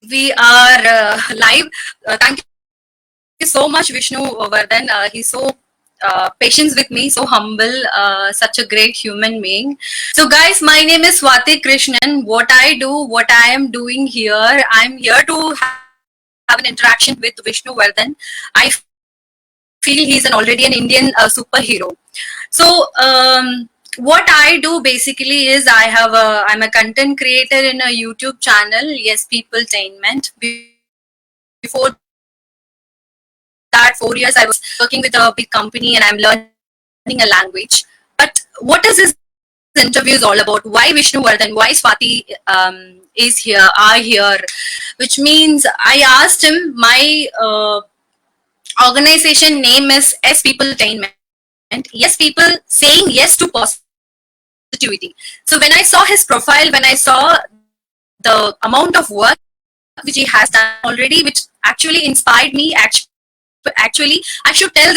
We are live. Thank you so much, Vishnu Varadhan. He's so patient with me, so humble, such a great human being. So, guys, my name is Swati Krishnan. What I do, what I am doing here, I'm here to have an interaction with Vishnu Varadhan. I feel he's already an Indian superhero. So, what I do basically is I'm a content creator in a YouTube channel, YesPeopletainment. Before that, 4 years I was working with a big company and I'm learning a language. But what is this interview is all about? Why Vishnu Varadhan? Why Swati is here, are here? Which means I asked him my organization name is YesPeopletainment. Yes, people saying yes to positivity. So when I saw his profile, when I saw the amount of work which he has done already, which actually inspired me, actually I should tell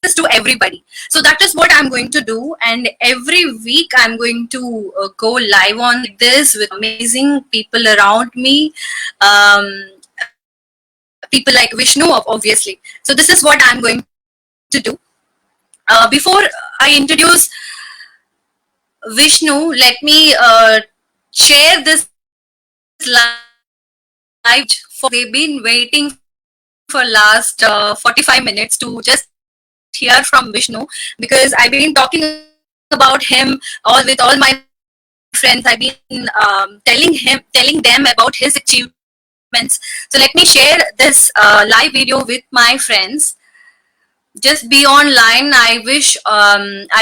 this to everybody. So that is what I'm going to do, and every week I'm going to go live on like this with amazing people around me. People like Vishnu, obviously. So this is what I'm going to do. Before I introduce Vishnu, let me share this live video which they've been waiting for last 45 minutes to just hear from Vishnu, because I've been talking about him all with all my friends. I've been telling them about his achievements. So let me share this live video with my friends. Just be online. I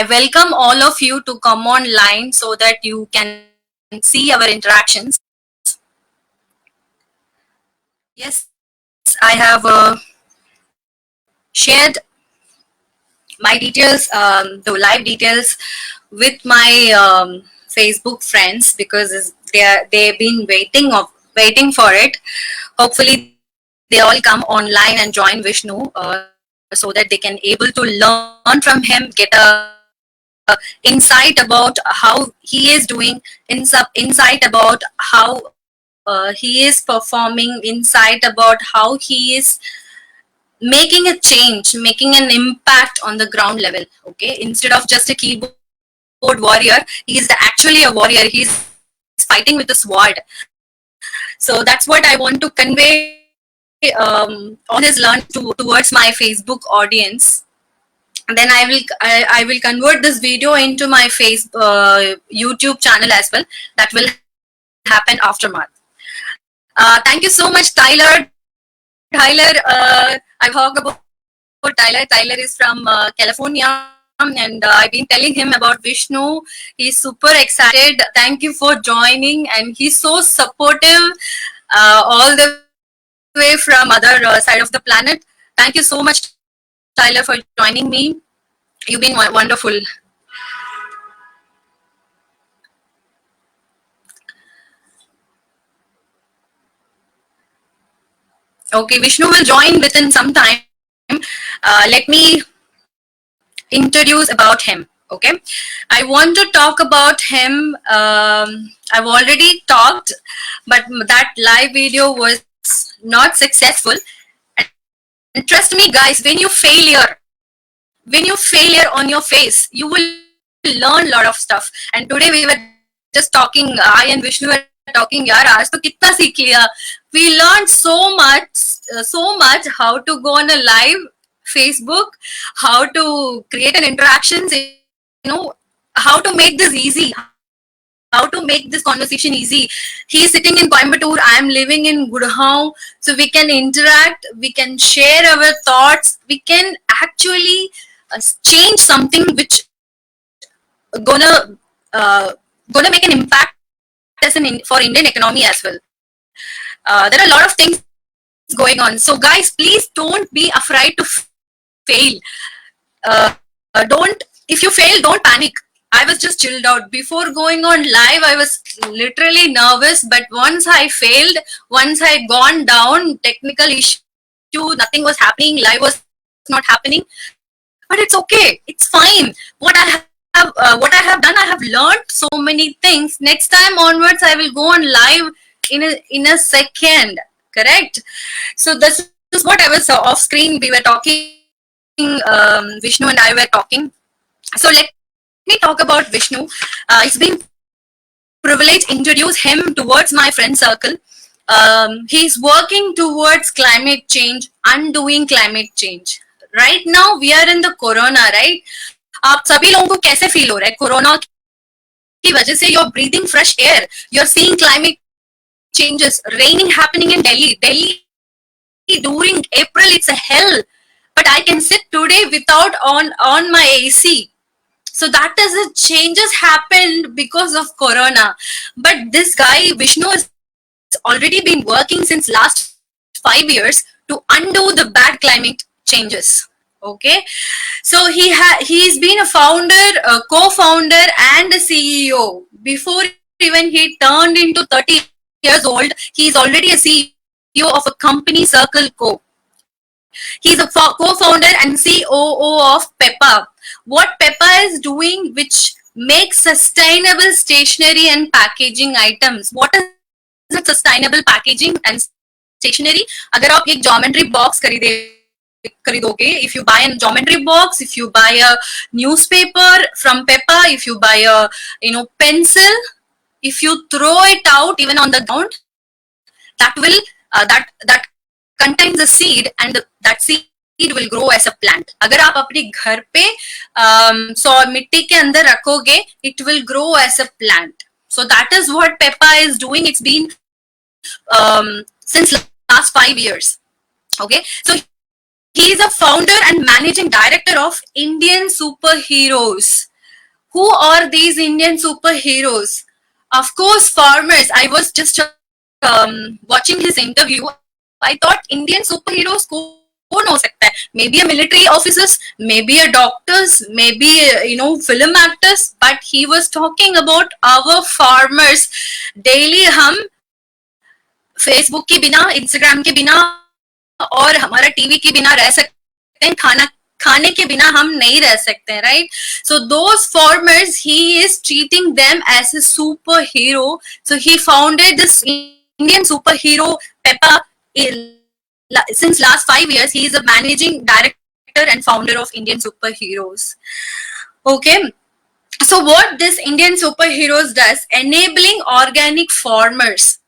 welcome all of you to come online so that you can see our interactions. Yes, I have shared my details, the live details with my Facebook friends, because they've been waiting for it. Hopefully, they all come online and join Vishnu, so that they can able to learn from him, get a insight about how he is doing, insight about how he is performing, insight about how he is making a change, making an impact on the ground level. Okay, instead of just a keyboard warrior, he is actually a warrior. He's fighting with a sword. So that's what I want to convey all his learning towards my Facebook audience. And then I will convert this video into my YouTube channel as well. That will happen aftermath. Thank you so much, Tyler. I've heard about Tyler. Tyler is from California, and I've been telling him about Vishnu. He's super excited. Thank you for joining, and he's so supportive all the way from other side of the planet. Thank you so much, Tyler, for joining me. You've been wonderful. Okay, Vishnu will join within some time. Let me introduce about him. Okay, I want to talk about him. I've already talked, but that live video was not successful. And trust me, guys, when you failure on your face, you will learn a lot of stuff. And today we were just talking. I and Vishnu were talking. यार आज तो कितना सीख लिया. We learned so much how to go on a live Facebook, how to create an interactions, how to make this easy, how to make this conversation easy. He is sitting in Coimbatore, I am living in Gurgaon, so we can interact, we can share our thoughts, we can actually change something which gonna make an impact for Indian economy as well. There are a lot of things going on. So guys, please don't be afraid to fail. Don't If you fail, don't panic. I was just chilled out before going on live. I was literally nervous, but once I gone down, technical issue, nothing was happening, live was not happening. But it's okay, it's fine. What I have done, I have learned so many things. Next time onwards, I will go on live in a second. correct? So this is what I was off screen. We were talking, Vishnu and I were talking. So let me talk about Vishnu. It's been privilege introduce him towards my friend circle. He's working towards climate change, undoing climate change. Right now we are in the corona, right? आप सभी लोगों को कैसे feel हो रहा है corona की वजह से? you're breathing fresh air, you're seeing climate changes, raining happening in Delhi during April. It's a hell, but I can sit today without on my AC. So that is the changes happened because of corona. But this guy Vishnu is already been working since last 5 years to undo the bad climate changes. Okay, so he's been a founder, co-founder and a CEO. Before even he turned into 30 years old, he's already a CEO of a company, Circle Co. He's a co-founder and COO of Peppa. What Peppa is doing, which makes sustainable stationery and packaging items. What is it? Sustainable packaging and stationery. अगर आप एक geometry box खरीदोगे, if you buy a geometry box, if you buy a newspaper from Peppa, if you buy a pencil, if you throw it out even on the ground, that will that contains a seed, and that seed will grow as a plant. अगर आप अपने घर पे मिट्टी के अंदर रखोगे, it will grow as a plant. So that is what Peppa is doing. It's been since last 5 years. Okay, so he is a founder and managing director of Indian Superheroes. Who are these Indian superheroes? Of course, farmers. I was just watching his interview. I thought Indian superheroes कौन हो सकता है? Maybe a military officers, maybe a doctors, maybe film actors. But he was talking about our farmers. Daily हम Facebook के बिना, Instagram के बिना और हमारा टीवी के बिना रह सकते हैं, खाने के बिना हम नहीं रह सकते हैं, right? So those farmers, he is treating them as a superhero. So he founded this Indian superhero Peppa. Since last 5 years, he is a managing director and founder of Indian Superheroes. Okay, so what this Indian Superheroes does, enabling organic farmers.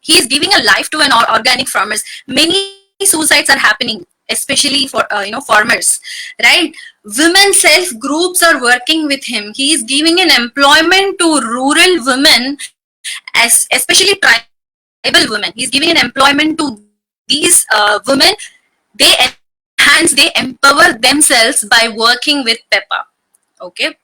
He is giving a life to an organic farmers. Many suicides are happening, especially for farmers, right? Women self groups are working with him. He is giving an employment to rural women, especially tribal women. He's giving an employment to these women. They enhance, they empower themselves by working with Peppa. Okay,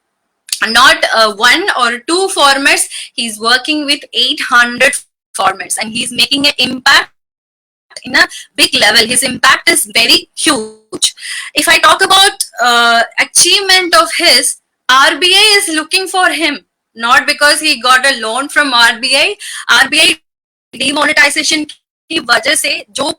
not one or two farmers. He's working with 800 farmers, and he's making an impact in a big level. His impact is very huge. If I talk about achievement of his, RBI is looking for him, not because he got a loan from RBI demonetization की वजह से जो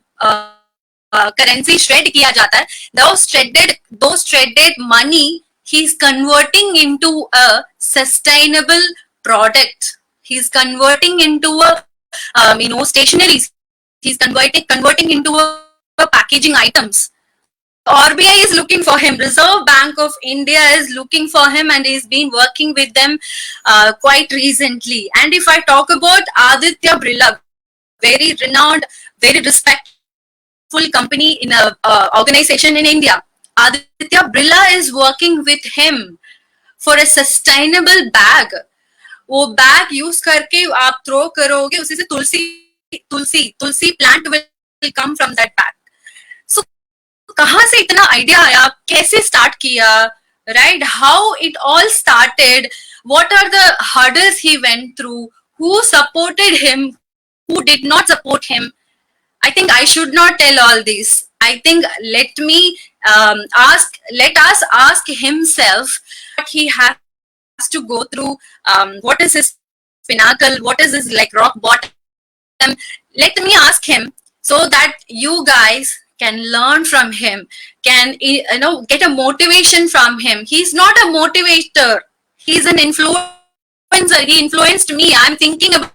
currency shred किया जाता है, those shredded money he's converting into a sustainable product. He's converting into a stationeries. He's converting into a packaging items. So RBI is looking for him. Reserve Bank of India is looking for him, and he's been working with them quite recently. And if I talk about Aditya Birla, very renowned, very respectful company in a organization in India, Aditya Birla is working with him for a sustainable bag. वो bag use करके आप throw करोगे, उसी से tulsi plant will come from that bag. So कहाँ से इतना idea आया, कैसे स्टार्ट किया, right? How it all started, what are the hurdles he went through, who supported him, who did not support him. I think I should not tell all this. I think let us ask himself what he has to go through, what is his pinnacle, what is his like rock bottom. Let me ask him so that you guys can learn from him, can get a motivation from him. He's not a motivator, he's an influencer. He influenced me. I'm thinking about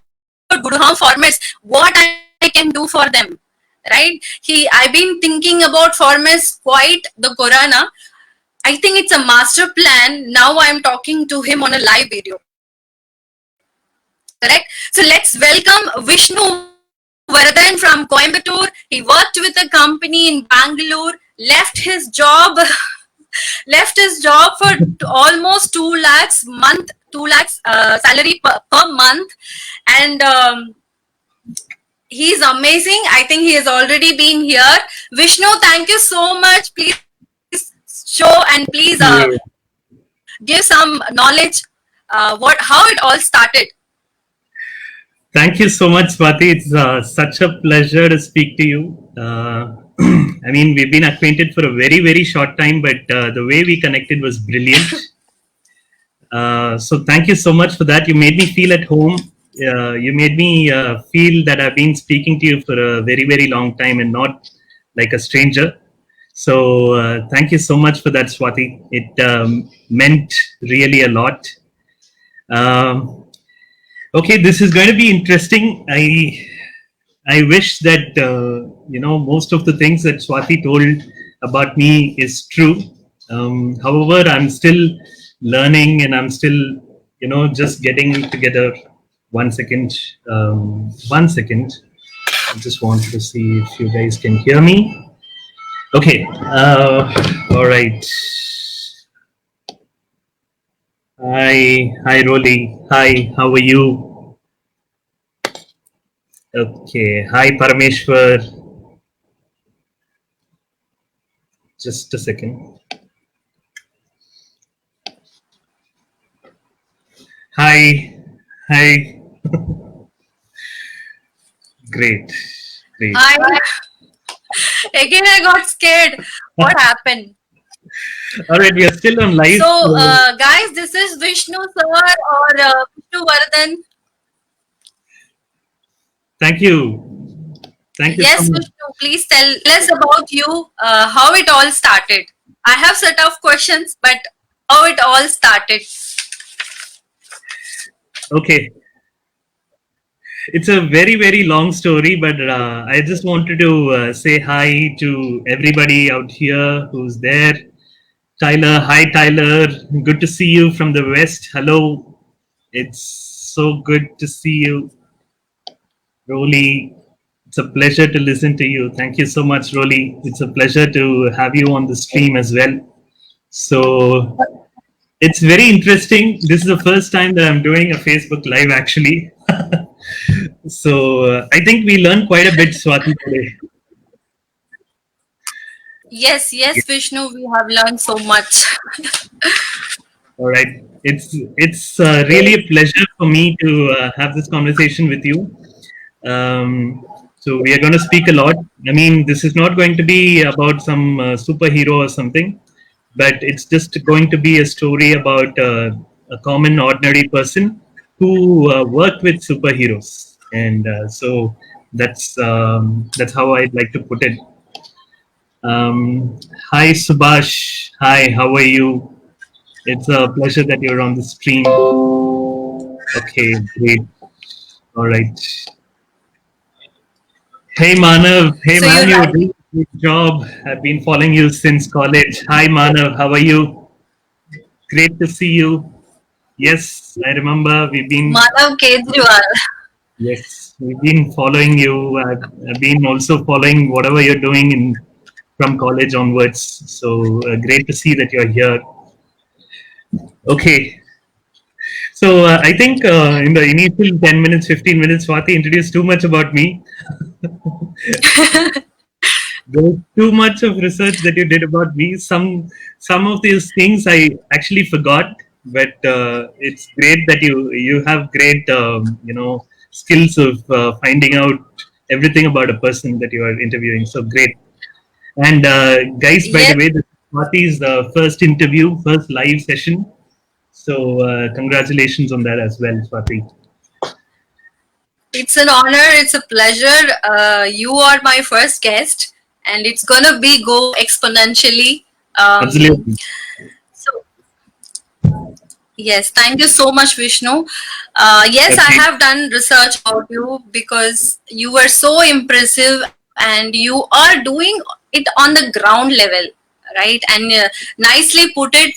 Gurgaon farmers, what I can do. do for them, right? I've been thinking about farmers quite the corona. I think it's a master plan. Now I'm talking to him on a live video. Correct? So let's welcome Vishnu Varadhan from Coimbatore. He worked with a company in Bangalore, left his job, left his job for almost 2 lakhs month, 2 lakhs salary per month. And he's amazing. I think he has already been here. Vishnu, thank you so much. Please show and please give some knowledge how it all started. Thank you so much, Swati. It's such a pleasure to speak to you. I mean, we've been acquainted for a very, very short time, but the way we connected was brilliant. So thank you so much for that. You made me feel at home. You made me feel that I've been speaking to you for a very, very long time and not like a stranger. So thank you so much for that, Swati. It meant really a lot. Okay, this is going to be interesting. I wish that most of the things that Swati told about me is true. However, I'm still learning and I'm still just getting together. 1 second. 1 second. I just want to see if you guys can hear me. Okay. All right. Hi, Rolly. Hi, how are you? Okay. Hi, Parameshwar. Just a second. Hi. Great. Hi. Again, I got scared. What happened? All right, we are still on live. So, guys, this is Vishnu sir or Vishnu Varadhan. Thank you. Thank you Yes, so much. Vishnu, please tell us about you, how it all started. I have set of questions, but how it all started. Okay. It's a very, very long story, but I just wanted to say hi to everybody out here who's there. Tyler, hi Tyler. Good to see you from the West. Hello. It's so good to see you. Rolly, it's a pleasure to listen to you. Thank you so much, Rolly. It's a pleasure to have you on the stream as well. So it's very interesting. This is the first time that I'm doing a Facebook Live actually. So I think we learned quite a bit, Swati, today. Yes, Vishnu, we have learned so much. All right. It's really a pleasure for me to have this conversation with you. So we are going to speak a lot. I mean, this is not going to be about some superhero or something, but it's just going to be a story about a common, ordinary person who worked with superheroes, and so that's how I'd like to put it. Hi, Subhash. Hi, how are you? It's a pleasure that you're on the stream. Okay, great. All right. Hey Manav, hey So man, you're you're right. doing a great job. I've been following you since college. Hi Manav, how are you? Great to see you. Yes, I remember Manav Kejriwal. we've been following you. I've been also following whatever you're doing from college onwards. So great to see that you're here. Okay, so I think in the initial 10 minutes, 15 minutes, Swati introduced too much about me. There's too much of research that you did about me. Some of these things I actually forgot, but it's great that you have great skills of finding out everything about a person that you are interviewing. So great. And guys, by the Yes, way, this is Swati's first interview, first live session. So congratulations on that as well, Swati. it's an honor. It's a pleasure. You are my first guest, and it's gonna be go exponentially. Absolutely. So Yes, thank you so much, Vishnu. Yes, I Okay. have done research about you because you were so impressive and you are doing it on the ground level, right? And nicely put it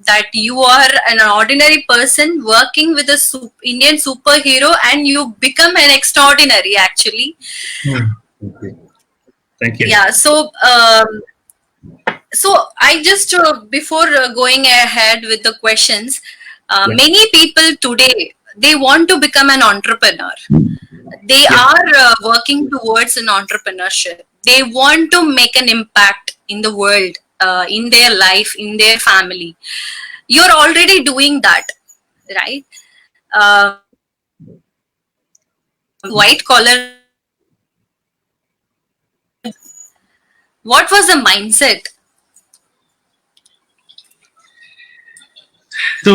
that you are an ordinary person working with a Indian superhero and you become an extraordinary actually. Hmm. Okay. Thank you. Yeah, so I just before going ahead with the questions, Yeah. many people today they want to become an entrepreneur. They Yeah. are working towards an entrepreneurship. They want to make an impact in the world, in their life, in their family. You're already doing that, right? White collar job. What was the mindset? So,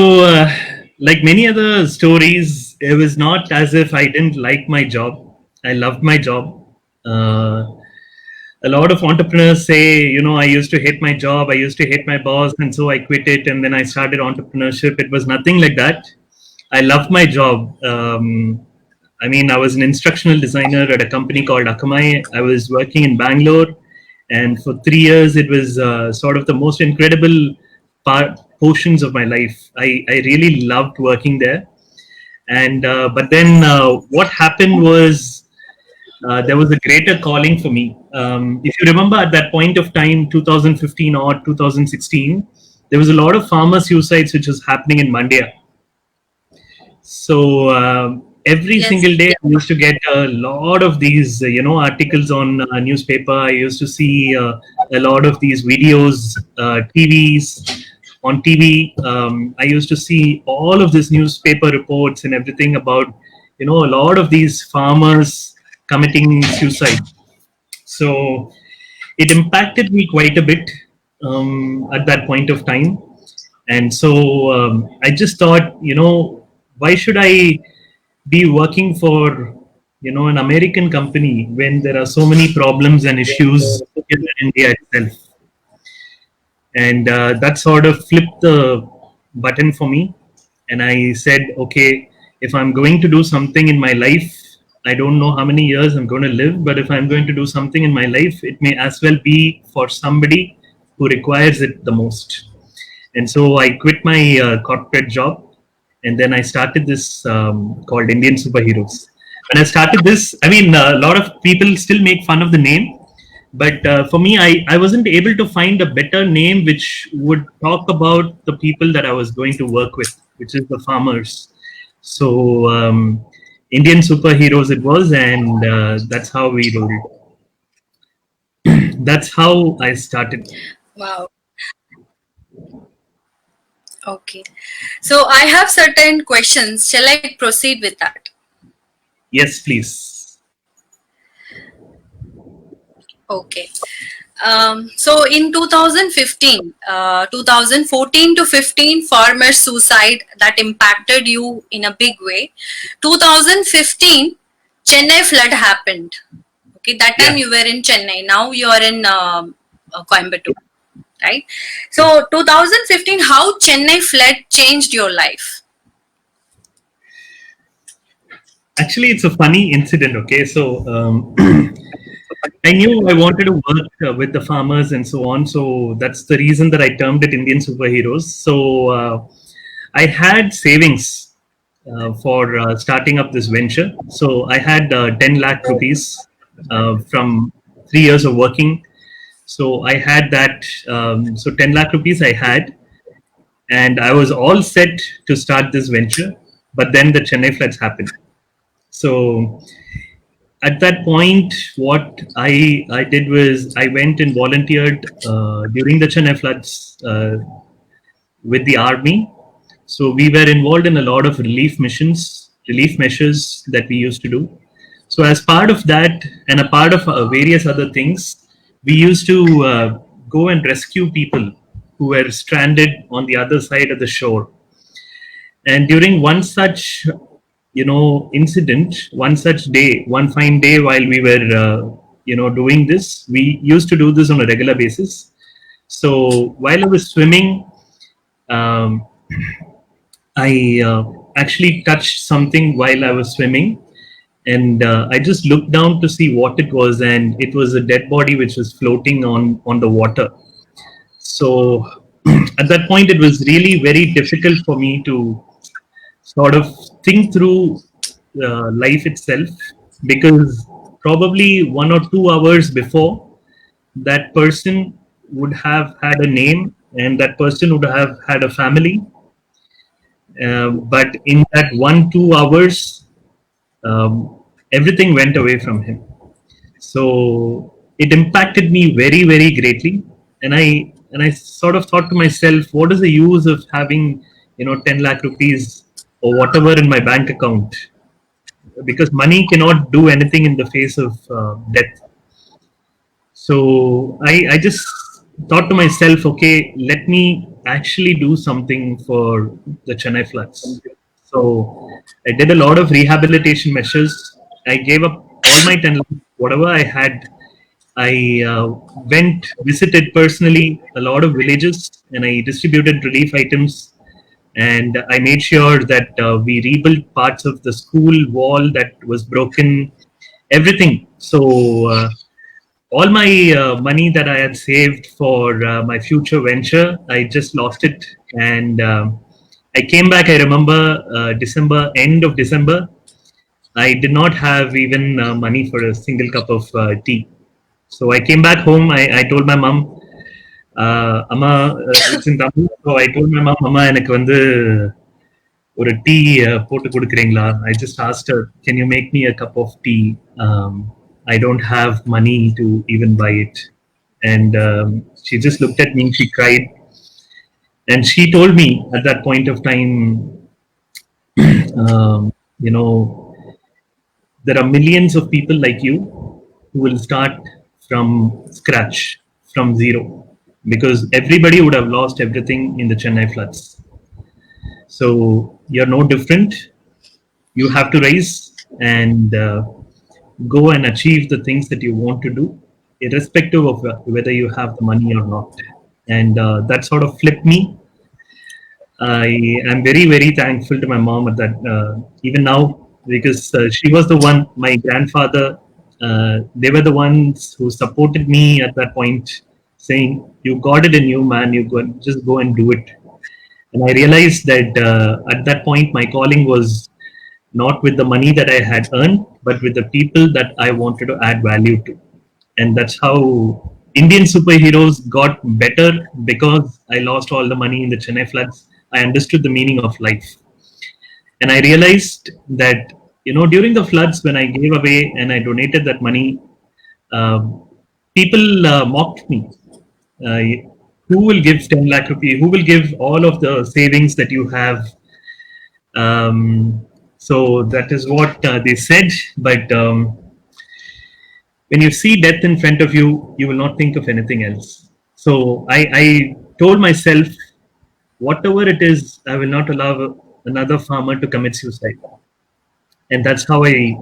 like many other stories, it was not as if I didn't like my job. I loved my job. Uh, a lot of entrepreneurs say, I used to hate my job, I used to hate my boss, and so I quit it, and then I started entrepreneurship. It was nothing like that. I loved my job. I mean, I was an instructional designer at a company called Akamai. I was working in Bangalore, and for 3 years, it was sort of the most incredible portions of my life. I really loved working there. And but then what happened was there was a greater calling for me. If you remember at that point of time, 2015 or 2016, there was a lot of farmer suicides which was happening in Mandya. So every Yes, single day, I used to get a lot of these, articles on newspaper. I used to see a lot of these videos, TVs on TV. I used to see all of these newspaper reports and everything about, a lot of these farmers committing suicide. So it impacted me quite a bit at that point of time. And so I just thought, why should I be working for, an American company when there are so many problems and issues here in India itself? And that sort of flipped the button for me. And I said, okay, if I'm going to do something in my life, I don't know how many years I'm going to live, but if I'm going to do something in my life, it may as well be for somebody who requires it the most. And so I quit my corporate job, and then I started this called Indian Superheroes. When I started this, I mean, a lot of people still make fun of the name, but for me, I wasn't able to find a better name which would talk about the people that I was going to work with, which is the farmers. So Indian Superheroes it was, and that's how we rolled. That's how I started. wow. Okay. So I have certain questions. Shall I proceed with that? Yes, please. Okay. So in 2015, 2014 to 15, farmer suicide that impacted you in a big way. 2015, Chennai flood happened. Okay, that time Yeah. you were in Chennai. Now you are in Coimbatore, right? Yeah. So 2015, how Chennai flood changed your life? Actually, it's a funny incident. Okay, so I knew I wanted to work with the farmers and so on. So that's the reason that I termed it Indian Superheroes. So I had savings for starting up this venture. So I had 10 lakh rupees from 3 years of working. So I had that. So 10 lakh rupees I had, and I was all set to start this venture. But then the Chennai floods happened. So at that point, what I did was I went and volunteered during the Chennai floods with the army. So we were involved in a lot of relief missions, relief measures that we used to do. So as part of that, and a part of various other things, we used to go and rescue people who were stranded on the other side of the shore. And during one such, incident, one such day, one fine day while we were, doing this, we used to do this on a regular basis. So while I was swimming, um, I actually touched something while I was swimming, and I just looked down to see what it was, and it was a dead body which was floating on the water. So at that point, it was really very difficult for me to sort of think through life itself, because probably 1 or 2 hours before, that person would have had a name and that person would have had a family. But in that 1 2 hours, everything went away from him. So it impacted me very very greatly, and I sort of thought to myself, what is the use of having 10 lakh rupees or whatever in my bank account, because money cannot do anything in the face of death. So I just thought to myself, okay, let me actually do something for the Chennai floods. So I did a lot of rehabilitation measures. I gave up all my 10 lakhs, whatever I had. I went, visited personally a lot of villages, and I distributed relief items. And I made sure that we rebuilt parts of the school wall that was broken, everything. So all my money that I had saved for my future venture, I just lost it. And I came back. I remember December, end of December. I did not have even money for a single cup of tea. So I came back home. I told my mom, Amma, it's in Tamil. So I told my mom, Amma, எனக்கு வந்து ஒரு tea போட்டு கொடுக்குறீங்களா? I just asked her, can you make me a cup of tea? I don't have money to even buy it. And she just looked at me, she cried, and she told me at that point of time, you know, there are millions of people like you who will start from scratch, from zero, because everybody would have lost everything in the Chennai floods. So you're no different. You have to rise and go and achieve the things that you want to do, irrespective of whether you have the money or not. And that sort of flipped me. I am very, very thankful to my mom at that, even now, because she was the one, my grandfather, they were the ones who supported me at that point, saying, you got it in you, man, you go, just go and do it. And I realized that at that point, my calling was not with the money that I had earned, but with the people that I wanted to add value to. And that's how Indian superheroes got better, because I lost all the money in the Chennai floods. I understood the meaning of life. And I realized that, during the floods, when I gave away and I donated that money, um, people mocked me. Uh, who will give 10 lakh rupees? Who will give all of the savings that you have? So that is what they said. But when you see death in front of you, you will not think of anything else. So I told myself, whatever it is, I will not allow another farmer to commit suicide. And that's how I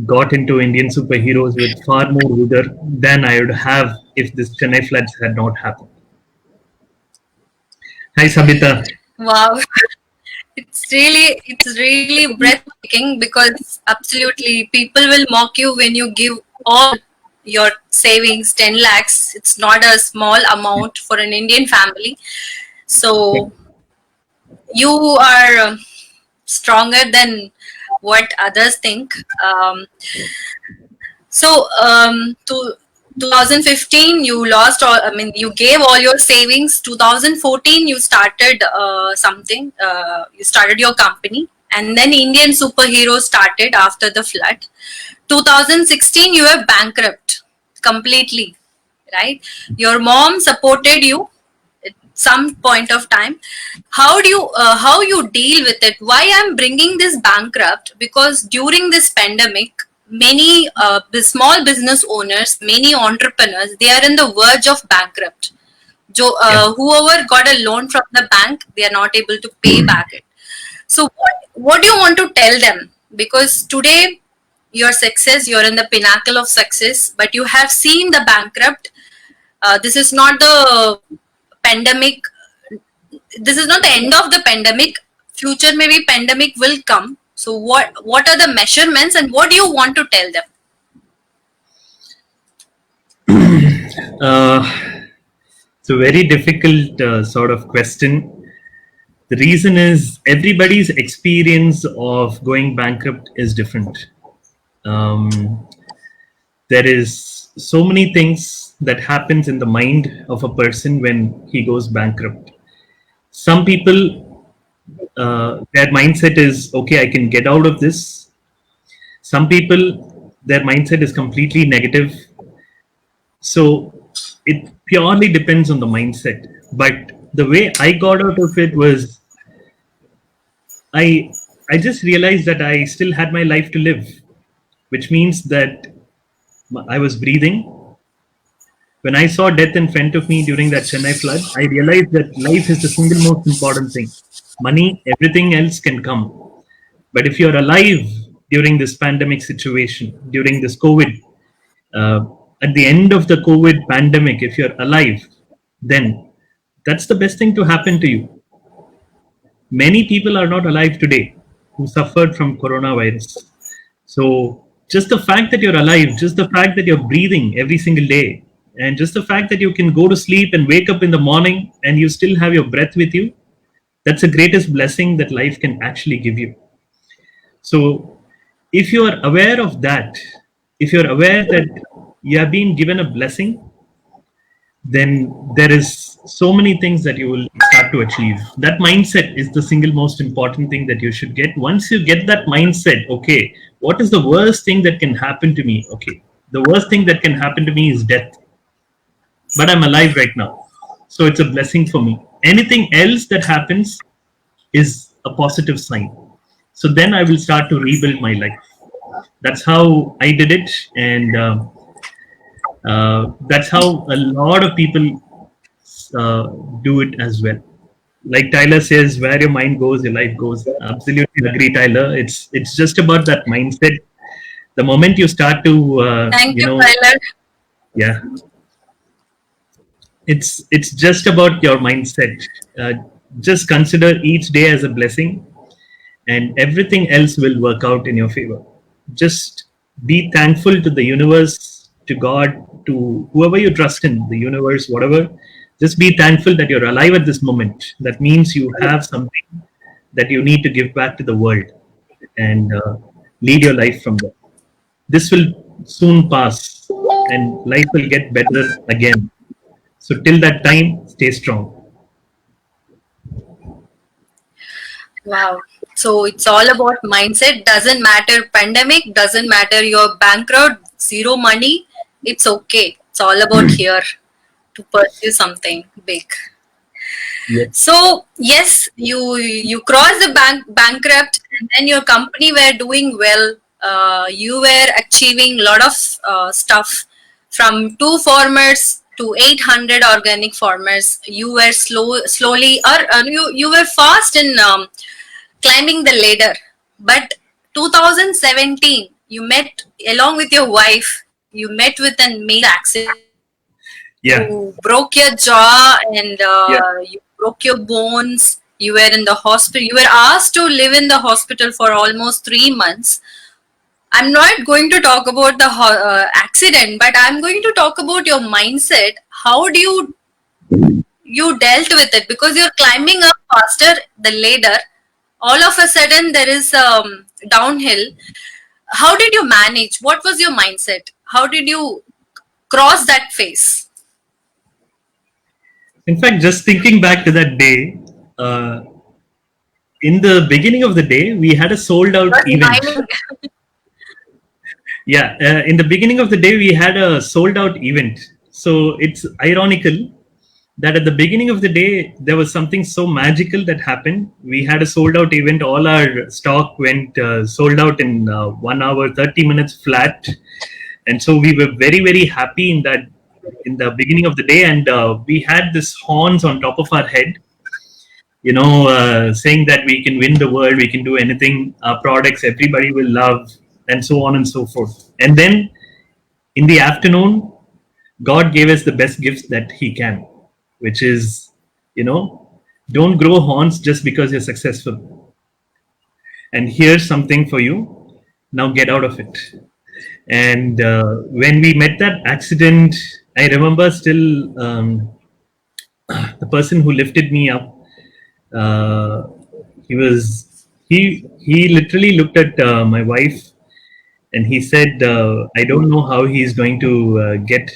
got into Indian superheroes with far more vigor than I would have if this Chennai floods had not happened. Hi, Sabita. Wow. It's really breathtaking, because absolutely people will mock you when you give all your savings, 10 lakhs. It's not a small amount for an Indian family. So you are stronger than what others think. To 2015 you lost all, I mean, you gave all your savings. 2014 you started something, you started your company, and then Indian superhero started after the flood. 2016 you were bankrupt completely, right? Your mom supported you at some point of time. How you deal with it? Why I'm bringing this bankrupt? Because during this pandemic, many small business owners, many entrepreneurs, they are in the verge of bankrupt. Yeah. Whoever got a loan from the bank, they are not able to pay back it. So what do you want to tell them? Because today your success, you're in the pinnacle of success, but you have seen the bankrupt. This is not the pandemic. This is not the end of the pandemic. future maybe pandemic will come. So what are the measurements and what do you want to tell them? Uh, it's a very difficult sort of question. The reason is everybody's experience of going bankrupt is different. Um, there is so many things that happens in the mind of a person when he goes bankrupt. Some people, their mindset is okay, I can get out of this. Some people, their mindset is completely negative. So it purely depends on the mindset. But the way I got out of it was I I just realized that I still had my life to live, which means that I was breathing. When I saw death in front of me during that Chennai flood, I realized that life is the single most important thing. Money, everything else can come. But if you're alive during this pandemic situation, during this COVID, uh, at the end of the COVID pandemic, if you're alive, then that's the best thing to happen to you. Many people are not alive today who suffered from coronavirus. So just the fact that you're alive, just the fact that you're breathing every single day, and just the fact that you can go to sleep and wake up in the morning and you still have your breath with you, that's the greatest blessing that life can actually give you. So if you are aware of that, if you're aware that you have been given a blessing, then there is so many things that you will start to achieve. That mindset is the single most important thing that you should get. Once you get that mindset, okay, what is the worst thing that can happen to me? Okay, the worst thing that can happen to me is death, but I'm alive right now, so it's a blessing for me. Anything else that happens is a positive sign. So then I will start to rebuild my life. That's how I did it. And that's how a lot of people uh, do it as well. Like Tyler says, where your mind goes, your life goes. Absolutely agree, Tyler. It's just about that mindset. The moment you start to, Thank you, Tyler. yeah, it's just about your mindset. Uh, just consider each day as a blessing, and everything else will work out in your favor. Just be thankful to the universe, to God, to whoever you trust in, the universe, whatever. Just be thankful that you're alive at this moment. That means you have something that you need to give back to the world, and lead your life from there. This will soon pass and life will get better again. So, till that time, stay strong. Wow. So it's all about mindset. Doesn't matter pandemic, doesn't matter you're bankrupt, zero money. It's okay. It's all about here to pursue something big. Yes. So yes, you crossed the bankrupt, and then your company were doing well. You were achieving a lot of stuff from two farmers to 800 organic farmers. You were slowly, or you were fast in climbing the ladder. But 2017, you met along with your wife. You met with a major accident. Yeah. You broke your jaw and Yeah. you broke your bones. You were in the hospital. You were asked to live in the hospital for almost 3 months. I'm not going to talk about the accident, but I'm going to talk about your mindset. How do you dealt with it? Because you're climbing up faster the ladder. All of a sudden, there is downhill. How did you manage? What was your mindset? How did you cross that phase? In fact, just thinking back to that day, uh, in the beginning of the day, we had a sold out You're event. reminding. Yeah, in the beginning of the day, we had a sold out event. So it's ironical that at the beginning of the day, there was something so magical that happened. We had a sold out event. All our stock went sold out in 1 hour, 30 minutes flat. And so we were very, very happy in that in the beginning of the day. And we had this horns on top of our head, saying that we can win the world, we can do anything, our products, everybody will love, and so on and so forth. And then in the afternoon, God gave us the best gifts that He can, which is, you know, don't grow horns just because you're successful. and here's something for you. Now get out of it. And when we met that accident, I remember still the person who lifted me up. Uh, he literally looked at my wife and he said, "I don't know how he's going to get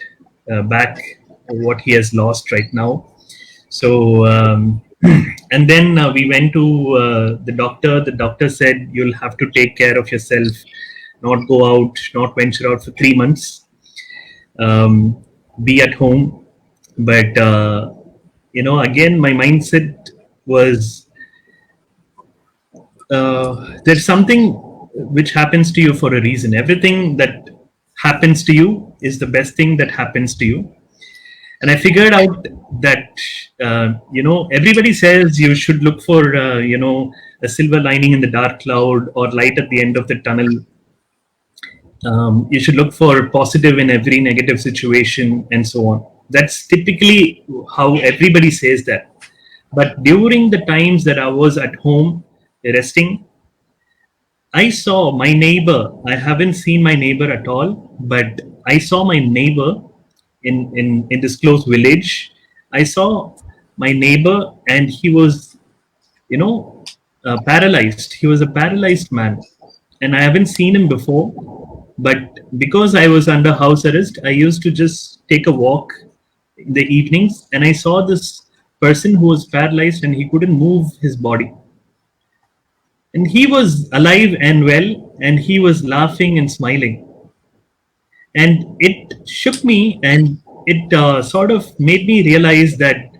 back what he has lost right now." So, and then we went to the doctor. The doctor said, "You'll have to take care of yourself, not go out, not venture out for 3 months, be at home." But again, my mindset was, there's something which happens to you for a reason. Everything that happens to you is the best thing that happens to you. And I figured out that everybody says you should look for a silver lining in the dark cloud or light at the end of the tunnel. You should look for positive in every negative situation and so on. That's typically how everybody says that. But during the times that I was at home resting, I saw my neighbor. I haven't seen my neighbor at all, but I saw my neighbor in this close village. I saw my neighbor, and he was, paralyzed. He was a paralyzed man, and I haven't seen him before. But because I was under house arrest, I used to just take a walk in the evenings, and I saw this person who was paralyzed and he couldn't move his body, and he was alive and well, and he was laughing and smiling. And it shook me, and it sort of made me realize that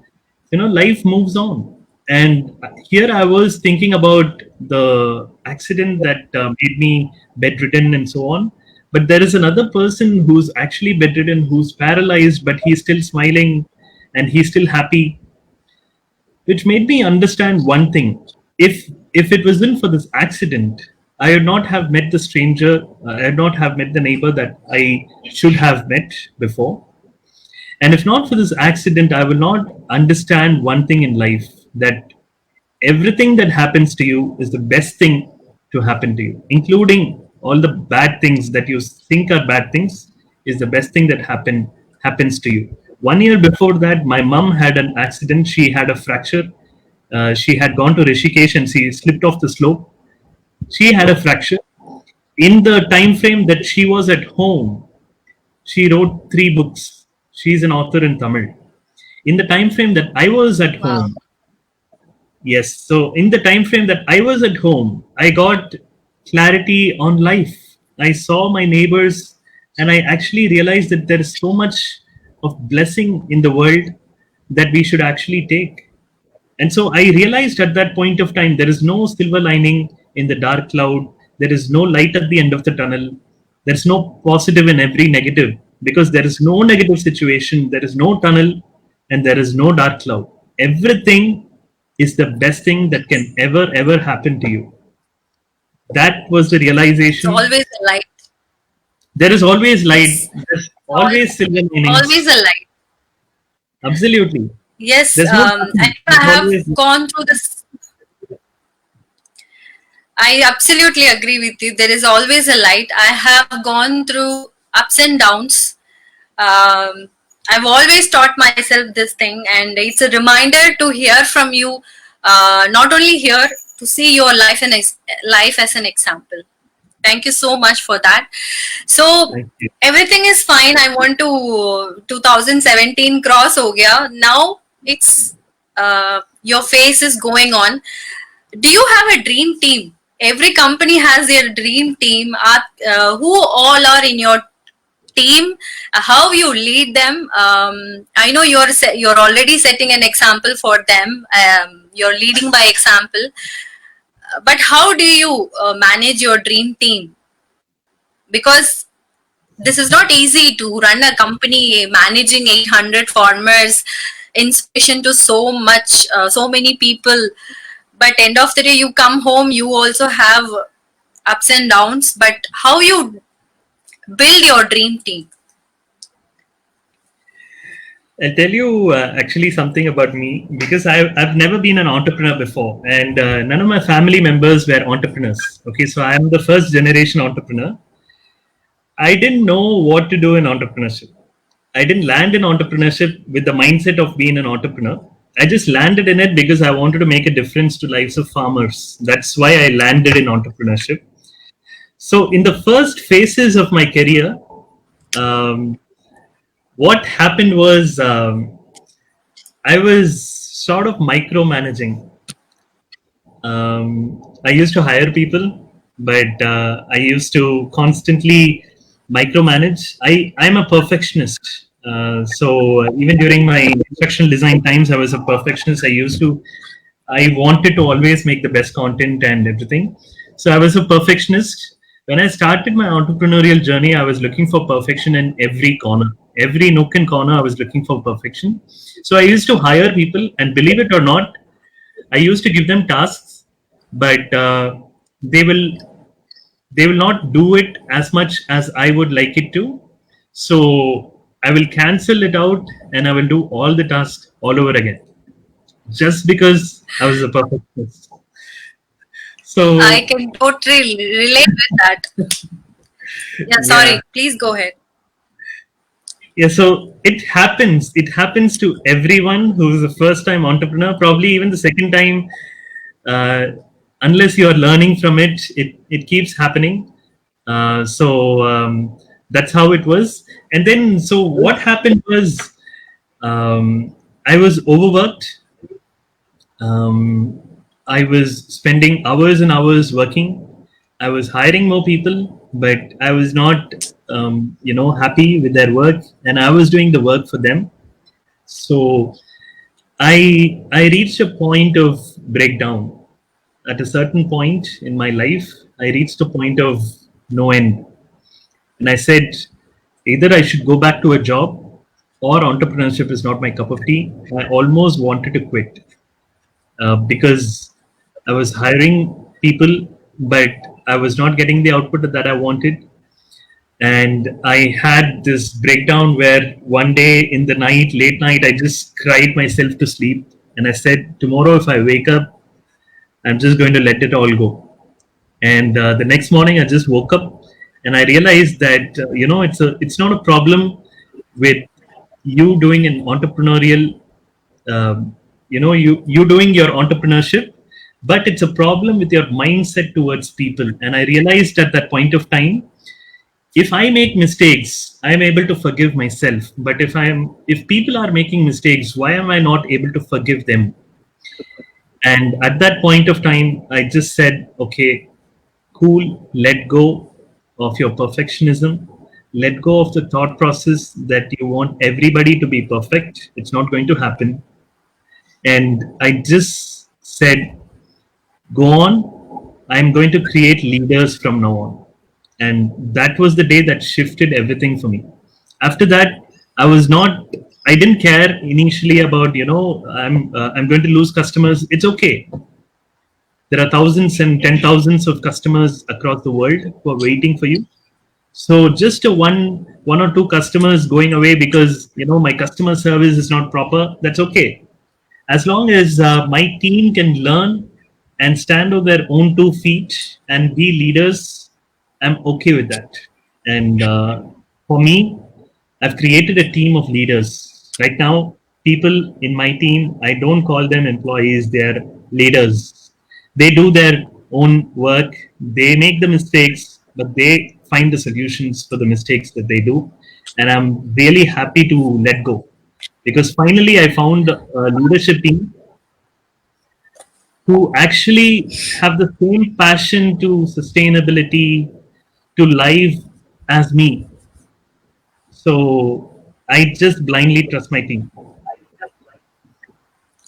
life moves on. And here I was thinking about the accident that made me bedridden and so on, but there is another person who's actually bedridden, who's paralyzed, but he's still smiling and he's still happy, which made me understand one thing. If it wasn't for this accident, I would not have met the stranger. I would not have met the neighbor that I should have met before. And if not for this accident, I will not understand one thing in life, that everything that happens to you is the best thing to happen to you, including all the bad things that you think are bad things is the best thing that happens to you. 1 year before that, my mom had an accident. She had a fracture. She had gone to Rishikesh and she slipped off the slope. She had a fracture. In the time frame that she was at home, she wrote 3 books. She's an author in Tamil. In the time frame that I was at Wow. home, yes. So in the time frame that I was at home, I got clarity on life. I saw my neighbors, and I actually realized that there is so much of blessing in the world that we should actually take. And so I realized at that point of time, there is no silver lining in the dark cloud. There is no light at the end of the tunnel. There's no positive in every negative, because there is no negative situation, there is no tunnel, and there is no dark cloud. Everything is the best thing that can ever happen to you. That was the It's realization. always a light. There is always light. It's There's all, always silver always linings. a light. Absolutely. Yes, There's no darkness. I There's have always gone through this. I absolutely agree with you. There is always a light. I have gone through ups and downs. Um, I've always taught myself this thing, and it's a reminder to hear from you. Not only hear, to see your life as an example. Thank you so much for that. So thank you. everything is fine. I want to 2017 cross ho gaya. Now it's your phase is going on. Do you have a dream team? Every company has their dream team. Who all are in your team? How you lead them? I know you're already setting an example for them. You're leading by example. But how do you manage your dream team? Because this is not easy to run a company managing 800 farmers, inspiration to so many people. But end of the day, you come home, you also have ups and downs. But how you build your dream team? I'll tell you actually something about me because I've never been an entrepreneur before, and none of my family members were entrepreneurs. Okay, so I'm the first generation entrepreneur. I didn't know what to do in entrepreneurship. I didn't land in entrepreneurship with the mindset of being an entrepreneur. I just landed in it because I wanted to make a difference to lives of farmers. That's why I landed in entrepreneurship. So, in the first phases of my career, um, what happened was I was sort of micromanaging. I used to hire people, but I used to constantly micromanage. I'm a perfectionist. So even during my instructional design times, I was a perfectionist. I wanted to always make the best content and everything. So I was a perfectionist. When I started my entrepreneurial journey, I was looking for perfection in every corner, every nook and corner. I was looking for perfection. So I used to hire people, and believe it or not, I used to give them tasks, but they will they will not do it as much as I would like it to. So I will cancel it out and I will do all the tasks all over again, just because I was a perfectionist. I So can totally relate with that. Yeah, yeah, sorry. Please go ahead. yeah. So it happens. It happens to everyone who's a first-time entrepreneur. Probably even the second time, uh, unless you are learning from it, it keeps happening. So that's how it was. And then, so what happened was, I was overworked. Um, I was spending hours and hours working. I was hiring more people, but I was not, happy with their work, and I was doing the work for them. So I reached a point of breakdown. At a certain point in my life, I reached a point of no end. And I said, either I should go back to a job or entrepreneurship is not my cup of tea. I almost wanted to quit because I was hiring people, but I was not getting the output that I wanted. And I had this breakdown where one day in the night, late night, I just cried myself to sleep. And I said, tomorrow, if I wake up, I'm just going to let it all go. And the next morning, I just woke up and I realized that it's not a problem with you doing an entrepreneurial, you doing your entrepreneurship, but it's a problem with your mindset towards people. And I realized at that point of time, if I make mistakes, I'm able to forgive myself. But if people are making mistakes, why am I not able to forgive them? And at that point of time, I just said, okay, cool, let go of your perfectionism, let go of the thought process that you want everybody to be perfect. It's not going to happen. And I just said, go on. I'm going to create leaders from now on. And that was the day that shifted everything for me. After that, I was not, I didn't care initially about, I'm going to lose customers. It's okay. There are thousands and ten thousands of customers across the world who are waiting for you. So just a one or two customers going away because my customer service is not proper. That's okay. As long as my team can learn and stand on their own 2 feet and be leaders, I'm okay with that. And for me, I've created a team of leaders. Right now, people in my team, I don't call them employees, they're leaders. They do their own work, they make the mistakes, but they find the solutions for the mistakes that they do. And I'm really happy to let go because finally I found a leadership team who actually have the same passion to sustainability, to life as me. So I just blindly trust my team.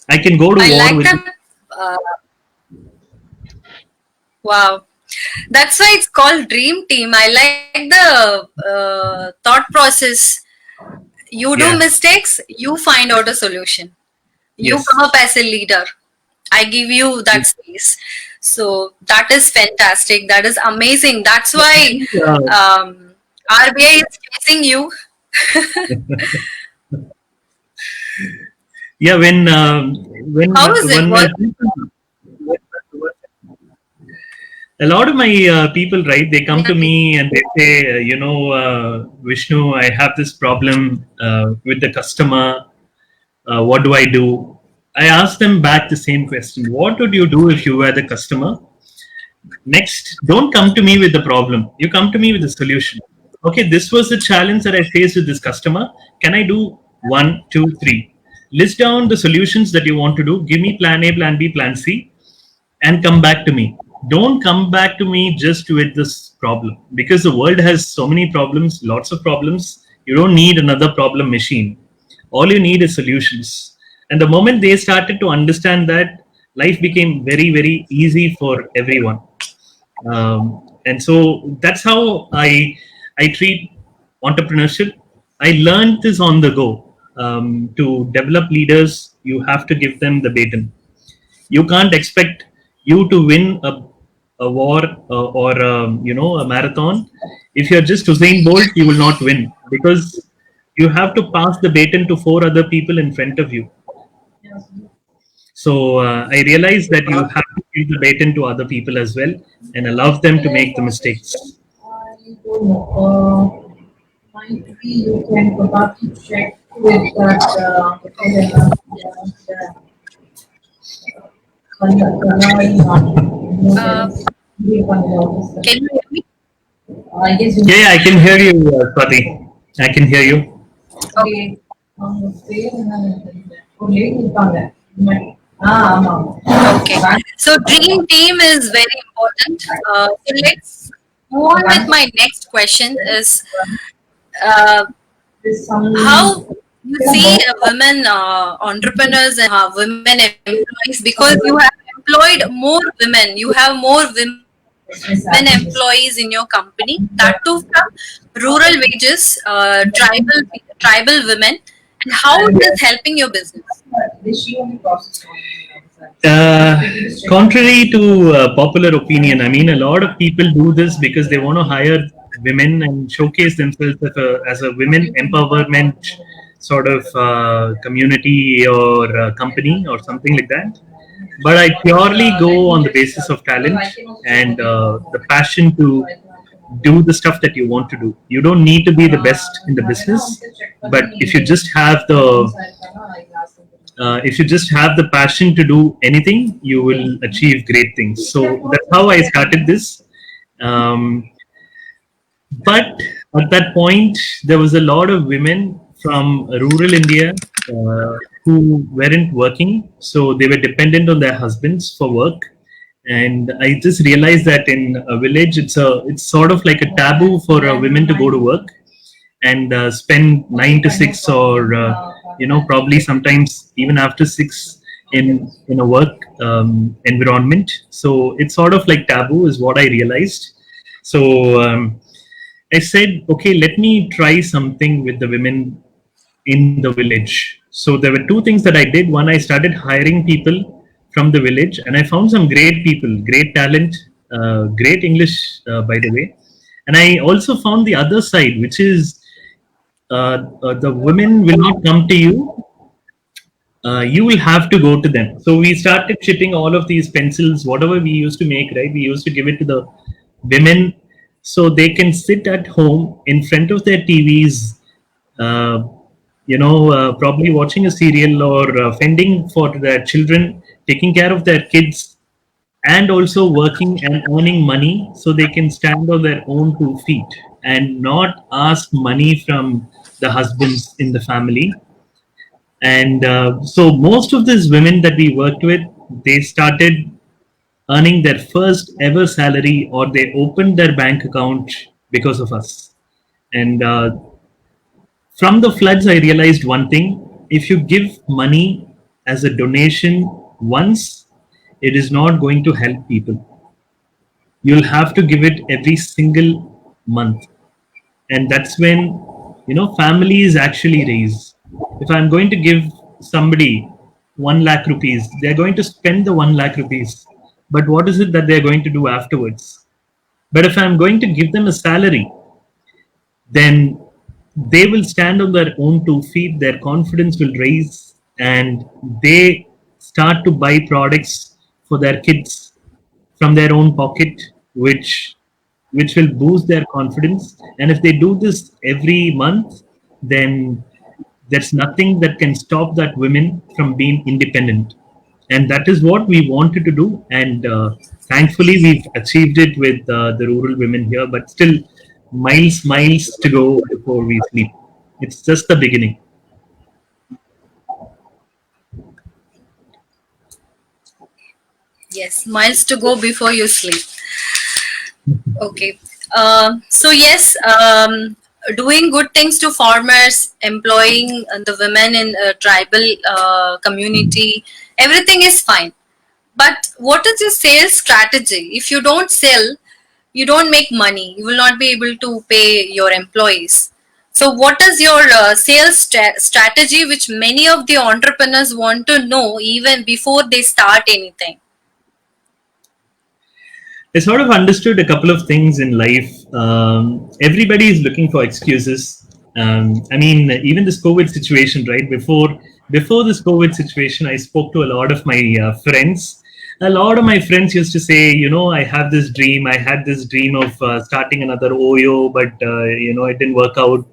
I can go to I war like with. that. Wow. That's why it's called Dream Team. I like the thought process. You do Yeah. mistakes, you find out a solution. You come Yes. up as a leader. I give you that space. So that is fantastic. That is amazing. That's I why think, RBI is chasing you. Yeah, when How is it when my work? people, a lot of my people, right, they come to me and they say, Vishnu, I have this problem with the customer. What do I do? I ask them back the same question: what would you do if you were the customer? Next, don't come to me with the problem. You come to me with the solution. Okay, this was the challenge that I faced with this customer. Can I do one, two, three? List down the solutions that you want to do. Give me plan A, plan B, plan C, and come back to me. Don't come back to me just with this problem, because the world has so many problems, lots of problems. You don't need another problem machine. All you need is solutions. And the moment they started to understand that, life became very, very easy for everyone. And so that's how I treat entrepreneurship. I learned this on the go. To develop leaders, you have to give them the baton. You can't expect you to win a war, or a marathon. If you're just Usain Bolt, you will not win, because you have to pass the baton to four other people in front of you. So I realized that you have to give the baton to other people as well, and allow them to make the mistakes. Might be you can probably check with that Kalari Uh, can you hear me? I guess you Yeah, yeah, I can hear you, Swati. I can hear you. Okay. அவங்க பேர் என்ன ஒரு lady இருப்பாங்க ஆமா Okay. So dream team is very important. So let's move on with my next question is uh, there's some how you see women entrepreneurs and women employees, because you have employed more women, you have more women employees in your company, that too from rural wages, tribal women, and how it is helping your business. she only process Uh, Contrary to popular opinion, I mean, a lot of people do this because they want to hire women and showcase themselves as a women empowerment sort of community, or company, or something like that. But I purely go on the basis of talent and the passion to do the stuff that you want to do. You don't need to be the best in the business, but if you just have the passion to do anything, you will achieve great things. So that's how I started this. Um, but at that point, there was a lot of women from rural India who weren't working, so they were dependent on their husbands for work. And I just realized that in a village, it's sort of like a taboo for women to go to work and spend 9 to 6, or probably sometimes even after 6, in a work environment. So it's sort of like taboo, is what I realized. So I said, okay, let me try something with the women in the village. So there were two things that I did. One, I started hiring people from the village, and I found some great people, great talent, great English, by the way. And I also found the other side, which is the women will not come to you. You will have to go to them. So we started shipping all of these pencils, whatever we used to make, right? We used to give it to the women, so they can sit at home in front of their TVs, uh, probably watching a serial, or fending for their children, taking care of their kids, and also working and earning money, so they can stand on their own 2 feet and not ask money from the husbands in the family. And so most of these women that we worked with, they started earning their first ever salary, or they opened their bank account because of us. And from the floods, I realized one thing: if you give money as a donation once, it is not going to help people. You'll have to give it every single month. And that's when families actually raise. If I'm going to give somebody 1 lakh rupees, they're going to spend the 1 lakh rupees, but what is it that they're going to do afterwards? But if I'm going to give them a salary, then they will stand on their own 2 feet, their confidence will raise, and they start to buy products for their kids from their own pocket, which will boost their confidence. And if they do this every month, then there's nothing that can stop that women from being independent. And that is what we wanted to do. And thankfully, we've achieved it with the rural women here. But still, miles to go before we sleep. It's just the beginning. Yes, miles to go before you sleep. Okay. So yes, doing good things to farmers, employing the women in tribal community, everything is fine. But what is your sales strategy? If you don't sell, you don't make money. You will not be able to pay your employees. So, what is your sales strategy, which many of the entrepreneurs want to know even before they start anything? I sort of understood a couple of things in life. Everybody is looking for excuses. I mean, even this COVID situation, right? Before this COVID situation, I spoke to a lot of my friends. A lot of my friends used to say, I have this dream. I had this dream of starting another Oyo, but it didn't work out.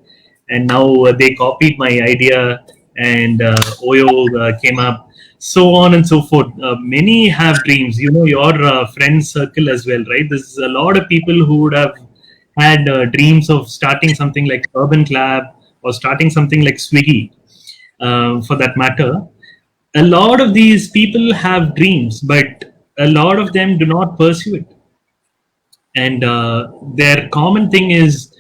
And now they copied my idea, and Oyo came up, so on and so forth. Many have dreams, your friend circle as well, right? There's a lot of people who would have had dreams of starting something like Urban Club or starting something like Swiggy, for that matter. A lot of these people have dreams, but a lot of them do not pursue it. And their common thing is,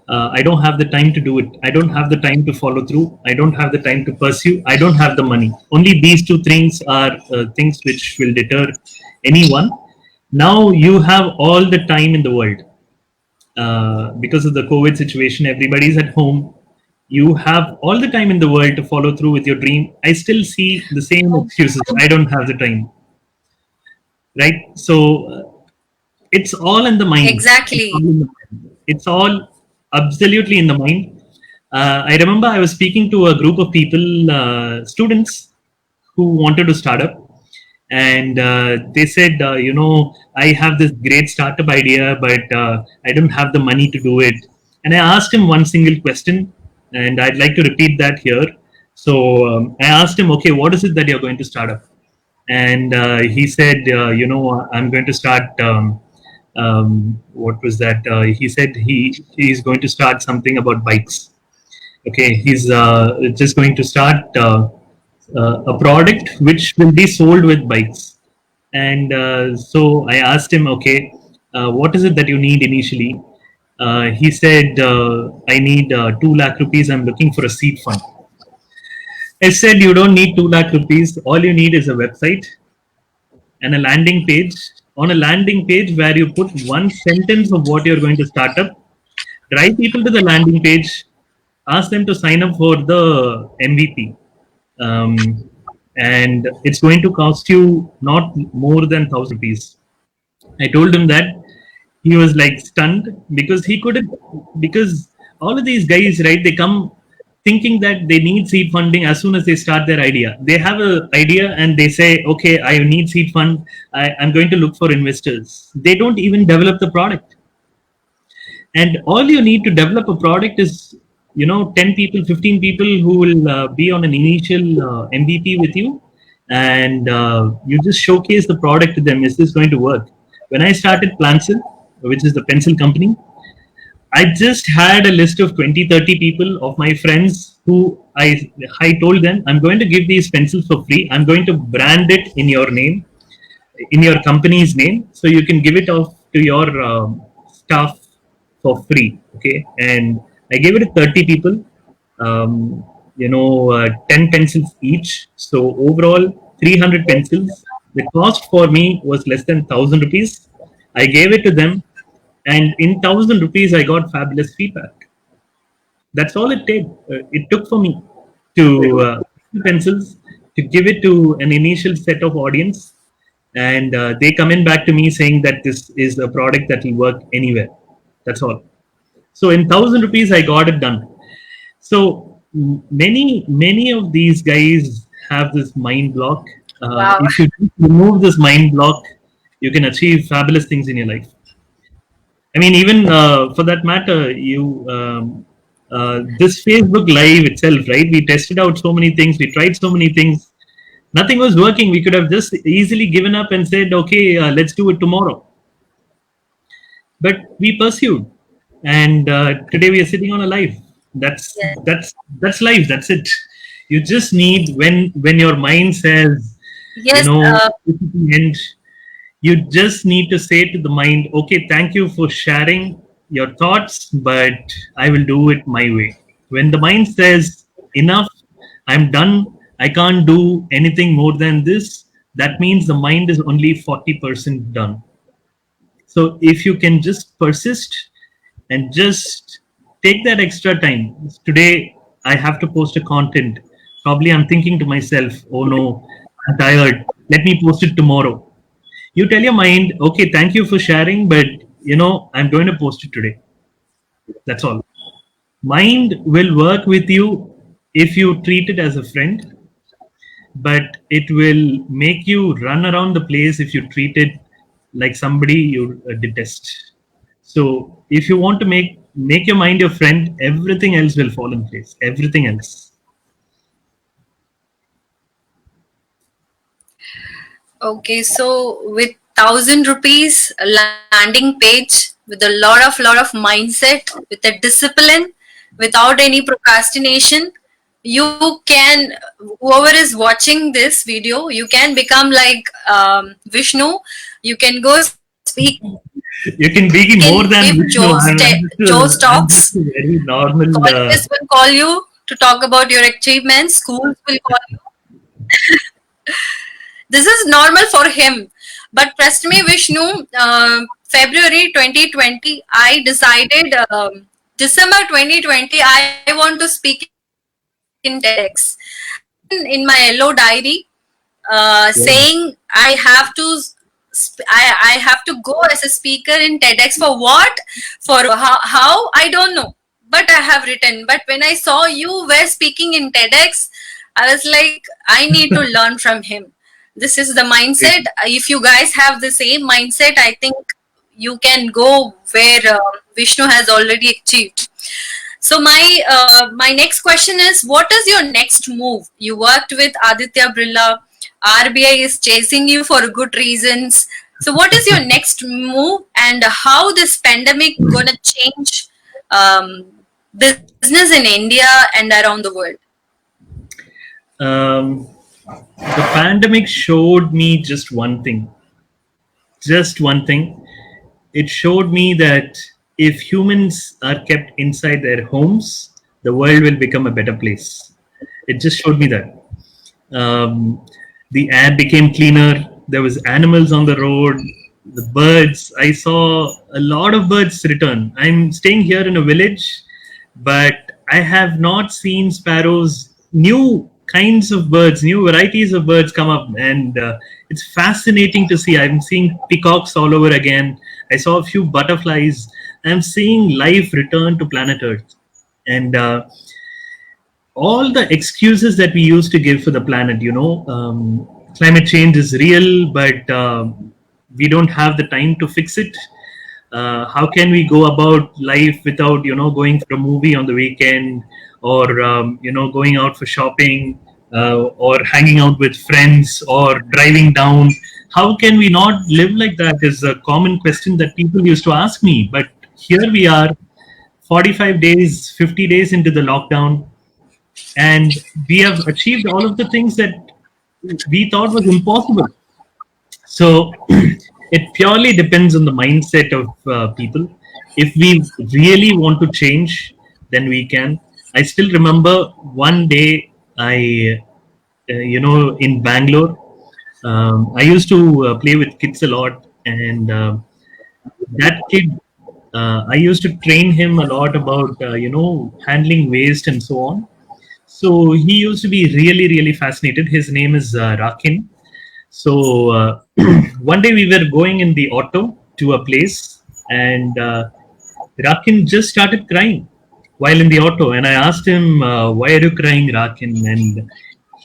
I don't have the time to do it. I don't have the time to follow through. I don't have the time to pursue. I don't have the money. Only these two things are things which will deter anyone. Now you have all the time in the world. Because of the COVID situation, everybody's at home. You have all the time in the world to follow through with your dream. I still see the same excuses. I don't have the time, right? So it's all in the mind. It's all, Exactly. in the mind. It's all absolutely in the mind. I remember I was speaking to a group of people, students, who wanted to start up, and they said, I have this great startup idea, but I don't have the money to do it. And I asked him one single question, and I'd like to repeat that here. So I asked him, okay, what is it that you're going to start up? And he said, I'm going to start. What was that? He said he's going to start something about bikes. Okay, he's just going to start a product which will be sold with bikes. And so I asked him, okay, what is it that you need initially? He said, I need 2 lakh rupees. I'm looking for a seed fund. I said, you don't need 2 lakh rupees. All you need is a website and a landing page. On a landing page where you put one sentence of what you're going to start up, drive people to the landing page, ask them to sign up for the MVP. Um, and it's going to cost you not more than 1,000 rupees. I told him that. He was like stunned because he couldn't, because all of these guys, right, they come thinking that they need seed funding as soon as they start their idea. They have an idea and they say, okay, I need seed fund. I'm going to look for investors. They don't even develop the product. And all you need to develop a product is, 10 people, 15 people who will be on an initial MVP with you, and you just showcase the product to them. Is this going to work? When I started Plancil, which is the pencil company, I just had a list of 20, 30 people of my friends who I told them, I'm going to give these pencils for free. I'm going to brand it in your name, in your company's name, so you can give it off to your staff for free. Okay, and I gave it to 30 people, 10 pencils each, so overall 300 pencils. The cost for me was less than 1,000 rupees. I gave it to them, and in 1,000 rupees I got fabulous feedback. That's all it took for me to pencils, to give it to an initial set of audience, and they come in back to me saying that this is a product that will work anywhere. That's all. So in 1,000 rupees I got it done. So many of these guys have this mind block. Wow. If you remove this mind block, you can achieve fabulous things in your life. I mean, even for that matter, this Facebook Live itself, right? We tested out so many things, we tried so many things. Nothing was working. We could have just easily given up and said, "Okay, let's do it tomorrow." But we pursued, and today we are sitting on a live. That's Yes. that's that's life. That's it. You just need, when your mind says, you Yes. know, this is the end, you just need to say to the mind, okay, thank you for sharing your thoughts, but I will do it my way. When the mind says, enough, I'm done, I can't do anything more than this, that means the mind is only 40% done. So if you can just persist and just take that extra time. Today, I have to post a content. Probably I'm thinking to myself, oh no, I'm tired. Let me post it tomorrow. You tell your mind, okay, thank you for sharing, but I'm going to post it today. That's all. Mind will work with you if you treat it as a friend, but it will make you run around the place if you treat it like somebody you detest. So if you want to make your mind your friend, everything else will fall in place. Everything else. Okay, so with 1,000 rupees a landing page with a lot of mindset, with a discipline, without any procrastination, you can, whoever is watching this video, you can become like Vishnu. You can go speak. You can You be can more give than Vishnu. Joe's I'm talks. just a very normal. Colleges will call you to talk about your achievements. Schools will call you. This is normal for him. But trust me, Vishnu, February 2020, I decided, December 2020, I want to speak in TEDx. I have written in my yellow diary saying I have to go as a speaker in TEDx. For what? For how? I don't know. But I have written. But when I saw you were speaking in TEDx, I was like, I need to learn from him. This is the mindset. If you guys have the same mindset, I think you can go where Vishnu has already achieved. So my next question is, what is your next move? You worked with Aditya Birla. RBI is chasing you for good reasons. So what is your next move, and how this pandemic gonna change business in India and around the world? Um, the pandemic showed me just one thing. Just one thing. It showed me that if humans are kept inside their homes, the world will become a better place. It just showed me that. Um, the air became cleaner. There was animals on the road. The birds. I saw a lot of birds return. I'm staying here in a village, but I have not seen sparrows. New kinds of birds, new varieties of birds come up, and it's fascinating to see. I'm seeing peacocks all over again. I saw a few butterflies. I'm seeing life return to planet Earth, and all the excuses that we used to give for the planet, climate change is real, but we don't have the time to fix it. How can we go about life without going for a movie on the weekend, or going out for shopping, or hanging out with friends, or driving down? How can we not live like that is a common question that people used to ask me. But here we are, 45 days, 50 days into the lockdown, and we have achieved all of the things that we thought was impossible. So it purely depends on the mindset of people. If we really want to change, then we can. I still remember one day, in Bangalore, I used to play with kids a lot, and that kid, I used to train him a lot about handling waste and so on. So he used to be really, really fascinated. His name is Rakin. So one day we were going in the auto to a place, and Rakin just started crying. while in the auto, and I asked him, "Why are you crying, Rakin?" And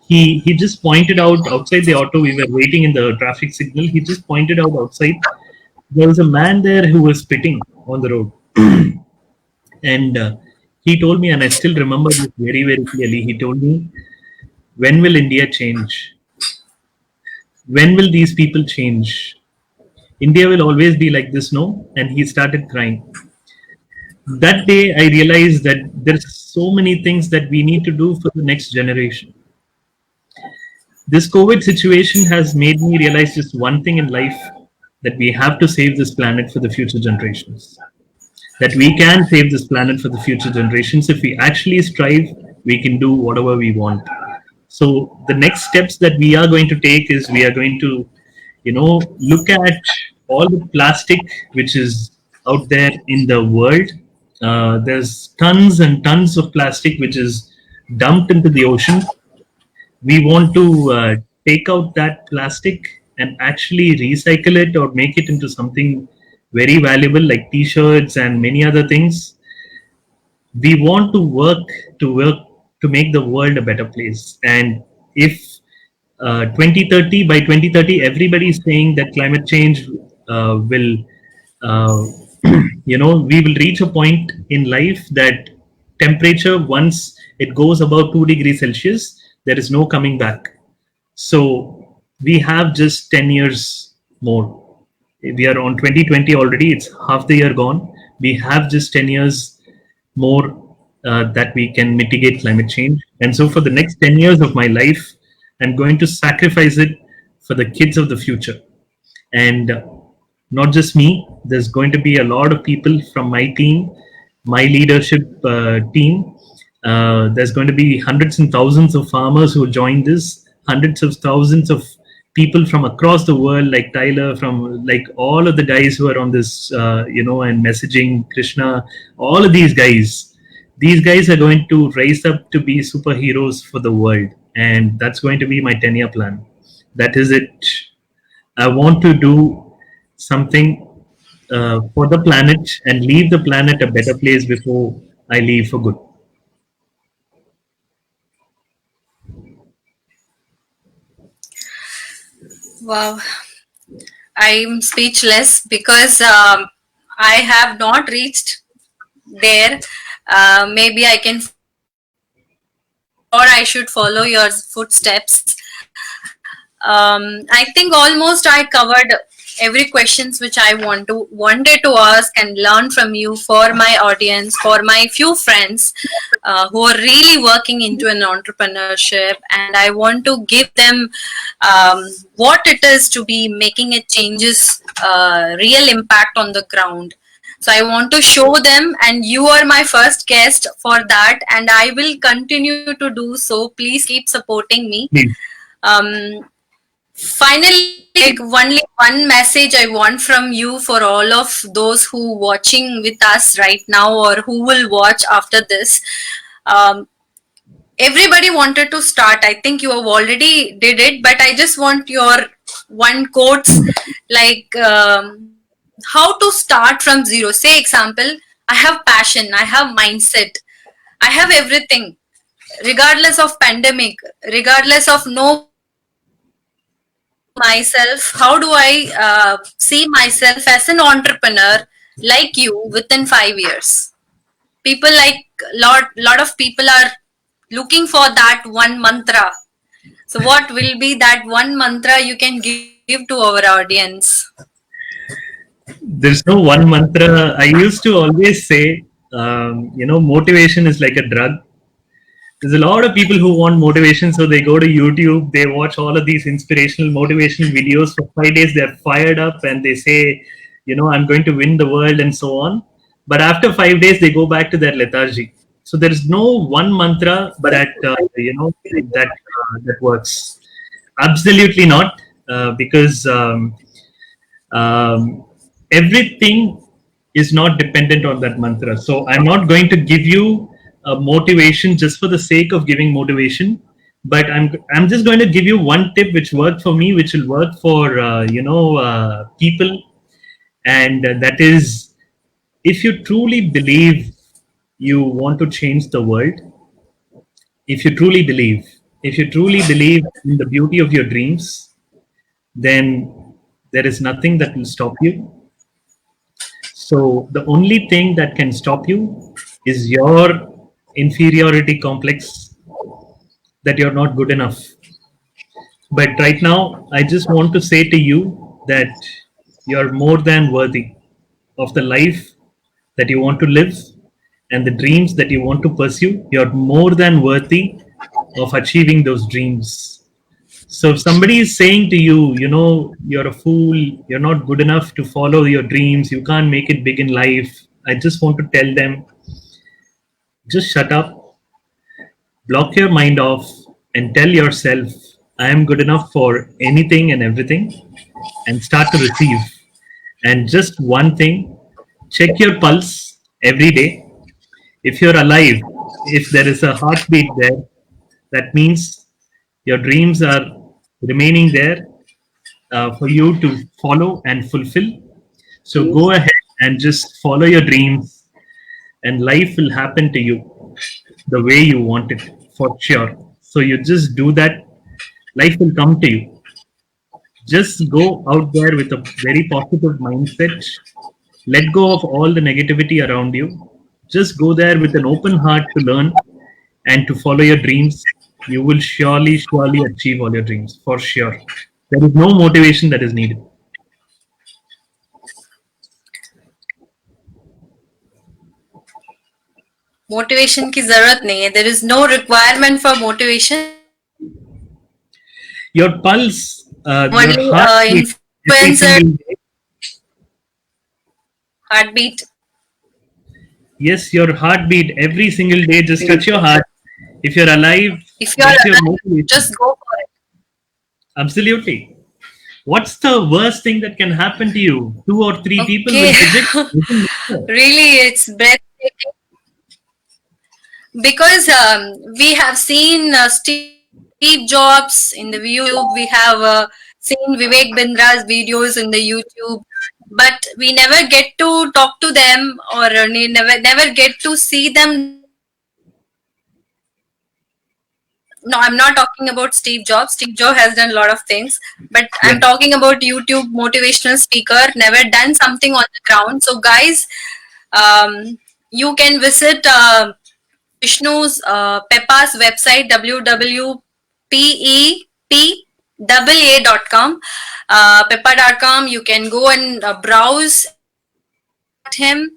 he just pointed out outside the auto. We were waiting in the traffic signal. He just pointed out outside. There was a man there who was spitting on the road, and he told me, and I still remember this very very clearly. He told me, "When will India change? When will these people change? India will always be like this, no?" And he started crying. That day, I realized that there's so many things that we need to do for the next generation. This COVID situation has made me realize just one thing in life, that we have to save this planet for the future generations. That we can save this planet for the future generations. If we actually strive, we can do whatever we want. So the next steps that we are going to take is we are going to, look at all the plastic which is out there in the world. There's tons and tons of plastic which is dumped into the ocean. We want to take out that plastic and actually recycle it or make it into something very valuable like t-shirts and many other things. We want to work to make the world a better place. And if 2030 by 2030 everybody is saying that climate change will uh, we will reach a point in life that temperature, once it goes above 2 degrees Celsius, there is no coming back. So we have just 10 years more. We are on 2020 already. It's half the year gone. We have just 10 years more that we can mitigate climate change. And so for the next 10 years of my life, I'm going to sacrifice it for the kids of the future. And not just me, there's going to be a lot of people from my team, my leadership team. There's going to be hundreds and thousands of farmers who join this, hundreds of thousands of people from across the world, like Tyler, from like all of the guys who are on this, and messaging, Krishna, all of these guys. These guys are going to rise up to be superheroes for the world. And that's going to be my 10-year plan. That is it. I want to do something for the planet and leave the planet a better place before I leave for good. Wow, I'm speechless because I have not reached there. Maybe I can follow your footsteps, or I should follow your footsteps. I think almost I covered every questions which I wanted to ask and learn from you for my audience, for my few friends who are really working into an entrepreneurship, and I want to give them what it is to be making a changes, real impact on the ground. So I want to show them, and you are my first guest for that, and I will continue to do so. Please keep supporting me. Please. um, Finally, like only one message I want from you for all of those who watching with us right now or who will watch after this. Um, Everybody wanted to start. I think you have already did it, but I just want your one quotes, like how to start from zero. Say example, I have passion, I have mindset, I have everything, regardless of pandemic, regardless of no work. How do myself, how do I see myself as an entrepreneur like you within 5 years? People like lot of people are looking for that one mantra. So what will be that one mantra you can give to our audience? There's no one mantra. I used to always say, motivation is like a drug. There's a lot of people who want motivation, so they go to YouTube, they watch all of these inspirational motivational videos for 5 days, they're fired up and they say, I'm going to win the world and so on. But after 5 days, they go back to their lethargy. So there is no one mantra that that works. Absolutely not, because um, everything is not dependent on that mantra. So I'm not going to give you motivation just for the sake of giving motivation, but I'm just going to give you one tip which worked for me, which will work for people, and that is, if you truly believe you want to change the world, if you truly believe, if you truly believe in the beauty of your dreams, then there is nothing that will stop you. So the only thing that can stop you is your inferiority complex, that you're not good enough. But right now, I just want to say to you that you're more than worthy of the life that you want to live and the dreams that you want to pursue. You're more than worthy of achieving those dreams. So if somebody is saying to you, you're a fool, you're not good enough to follow your dreams, you can't make it big in life, I just want to tell them, just shut up, block your mind off, and tell yourself, I am good enough for anything and everything, and start to receive. And just one thing, check your pulse every day. If you're alive, if there is a heartbeat there, that means your dreams are remaining there for you to follow and fulfill. So go ahead and just follow your dreams, and life will happen to you the way you want it for sure. So you just do that, life will come to you. Just go out there with a very positive mindset. Let go of all the negativity around you. Just go there with an open heart to learn and to follow your dreams. You will surely, surely achieve all your dreams for sure. There is no motivation that is needed. Motivation की जरूरत नहीं है. There is no requirement for motivation. Your pulse, your Only heartbeat every influencer single day. heartbeat. Yes, your heartbeat every single day. Just touch your heart. If you're alive, If you are that's your alive, motivation. just go for it. Absolutely. What's the worst thing that can happen to you? Two or three people Okay. will reject you. Doesn't matter. Really, it's breathtaking because we have seen Steve Jobs in the YouTube. We have seen Vivek Bindra's videos in the YouTube, but we never get to talk to them, or never get to see them directly. No, I'm not talking about Steve Jobs. Steve Jobs has done a lot of things, but I'm talking about YouTube Yeah, motivational speaker, never done something on the ground. So guys, you can visit Vishnu's Peppa's website, www.peppa.com. Peppa.com. You can go and browse and contact him.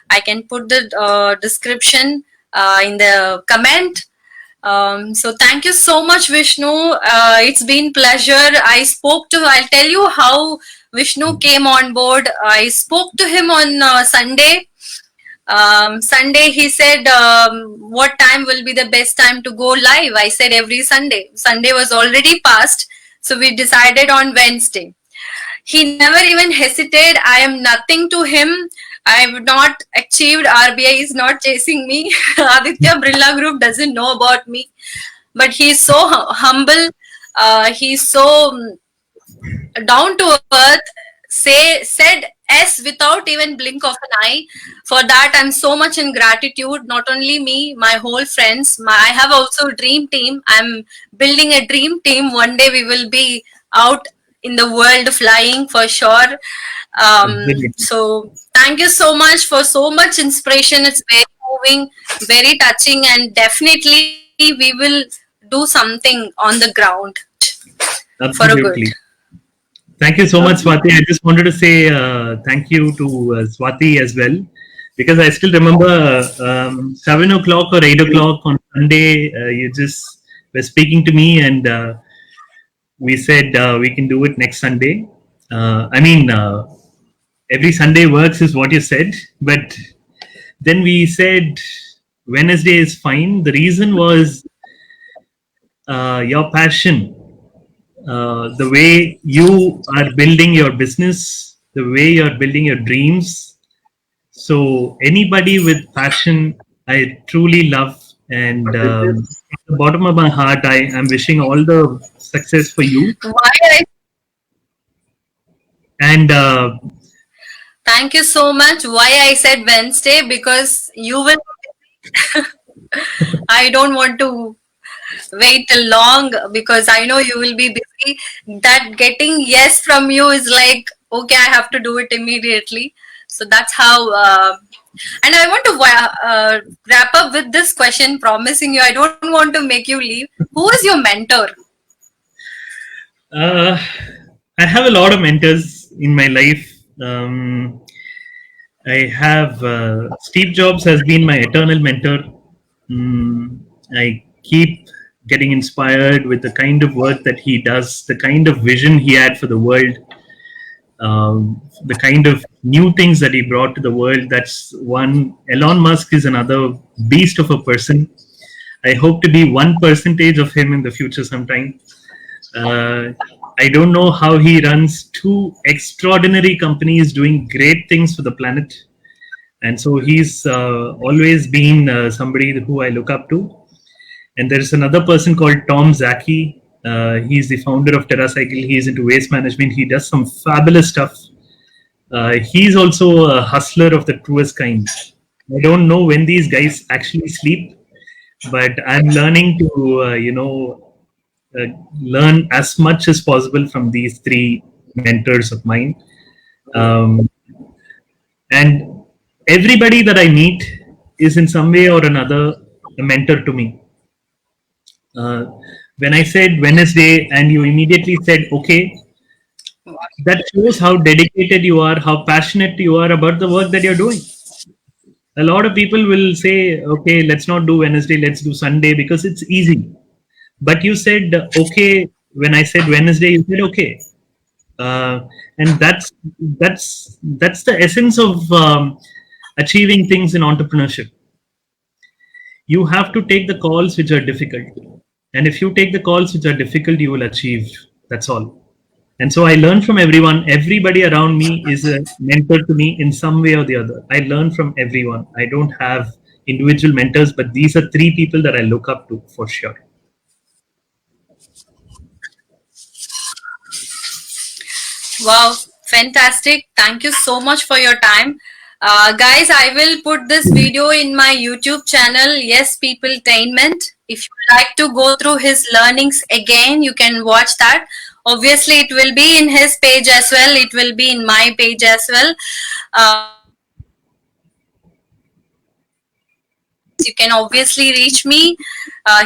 I can put the description in the comment. So thank you so much, Vishnu. It's been pleasure. I'll tell you how Vishnu came on board. I spoke to him on Sunday. Sunday, he said, what time will be the best time to go live? I said every Sunday. Sunday was already past, so we decided on Wednesday. He never even hesitated. I am nothing to him. I have not achieved. RBI is not chasing me. Aditya Birla Group doesn't know about me. But he's so humble. He's so down to earth. Said yes without even blink of an eye. For that, I'm so much in gratitude. Not only me, my whole friends. I have also a dream team. I'm building a dream team. One day we will be out in the world flying for sure. brilliant. So thank you so much for so much inspiration. It's very moving, very touching, and definitely we will do something on the ground for a good. Absolutely. Thank you so much, Swati. I just wanted to say thank you to Swati as well, because I still remember 7 o'clock or 8 o'clock on Sunday. You just were speaking to me, and we said we can do it next Sunday. Every Sunday works, is what you said, but then we said Wednesday is fine. The reason was your passion, the way you are building your business, the way you are building your dreams. So, anybody with passion, I truly love. And from the bottom of my heart, I am wishing all the success for you. Why I And Thank you so much. Why I said Wednesday? Because you will be busy. I don't want to wait till long because I know you will be busy. That getting yes from you is like, okay, I have to do it immediately. So that's how. And I want to wrap up with this question, promising you I don't want to make you leave. Who is your mentor? Uh, I have a lot of mentors in my life. I have Steve Jobs has been my eternal mentor. I keep getting inspired with the kind of work that he does, the kind of vision he had for the world, the kind of new things that he brought to the world. That's one. Elon Musk is another beast of a person. I hope to be 1% of him in the future sometime. Uh, I don't know how he runs two extraordinary companies doing great things for the planet. And so he's always been somebody who I look up to. And there's another person called Tom Zaki. He's the founder of TerraCycle. He's into waste management. He does some fabulous stuff. He's also a hustler of the truest kind. I don't know when these guys actually sleep, but I'm learning to, uh, learn as much as possible from these three mentors of mine. Um, and everybody that I meet is in some way or another a mentor to me. Uh, when I said Wednesday and you immediately said okay, that shows how dedicated you are, how passionate you are about the work that you're doing. A lot of people will say, okay, let's not do Wednesday, let's do Sunday because it's easy. But you said okay when I said Wednesday, you said okay. And that's the essence of achieving things in entrepreneurship. You have to take the calls which are difficult, and if you take the calls which are difficult, you will achieve. That's all. And so I learn from everyone. Everybody around me is a mentor to me in some way or the other. I learn from everyone. I don't have individual mentors, but these are three people that I look up to for sure. Wow, fantastic. Thank you so much for your time. Guys, I will put this video in my YouTube channel, Yes Peopletainment. If you like to go through his learnings again, you can watch that. Obviously, it will be in his page as well. It will be in my page as well. You can obviously reach me.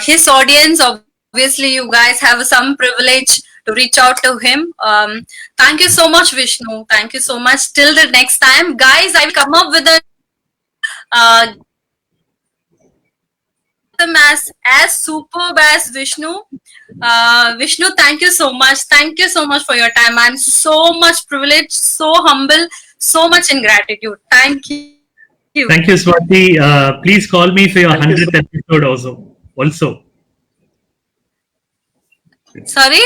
His audience, obviously, you guys have some privilege to reach out to him. Thank you so much, Vishnu. Thank you so much. Till the next time, guys, I will come up with a new guest. I will come as superb as Vishnu. Vishnu, thank you so much. Thank you so much for your time. I'm so much privileged, so humble, so much in gratitude. Thank you. Thank you, Swati. Please call me for your 100th episode also. Sorry,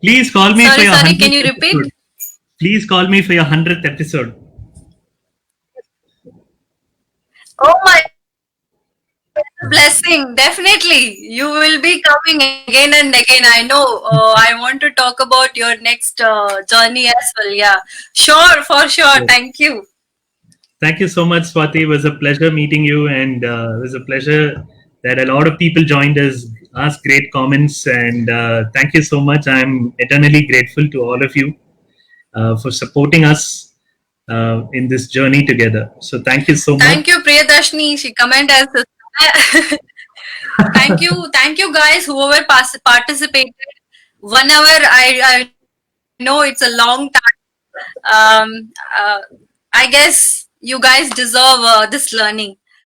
Please call me for sorry, your sorry. Can 100th you repeat? episode. Please call me for your 100th episode. Oh my God, it's a blessing. Definitely, you will be coming again and again. I know. I want to talk about your next journey as well. Yeah, sure, for sure. Yes. Thank you. Thank you so much, Swati. It was a pleasure meeting you, and it was a pleasure that a lot of people joined us, asked great comments, and thank you so much. I'm eternally grateful to all of you for supporting us in this journey together. So, thank you so much. Thank you, Priyadashni. She comment as a thank you, guys. Whoever participated. 1 hour. I know it's a long time. Um, uh, I guess you guys deserve this learning.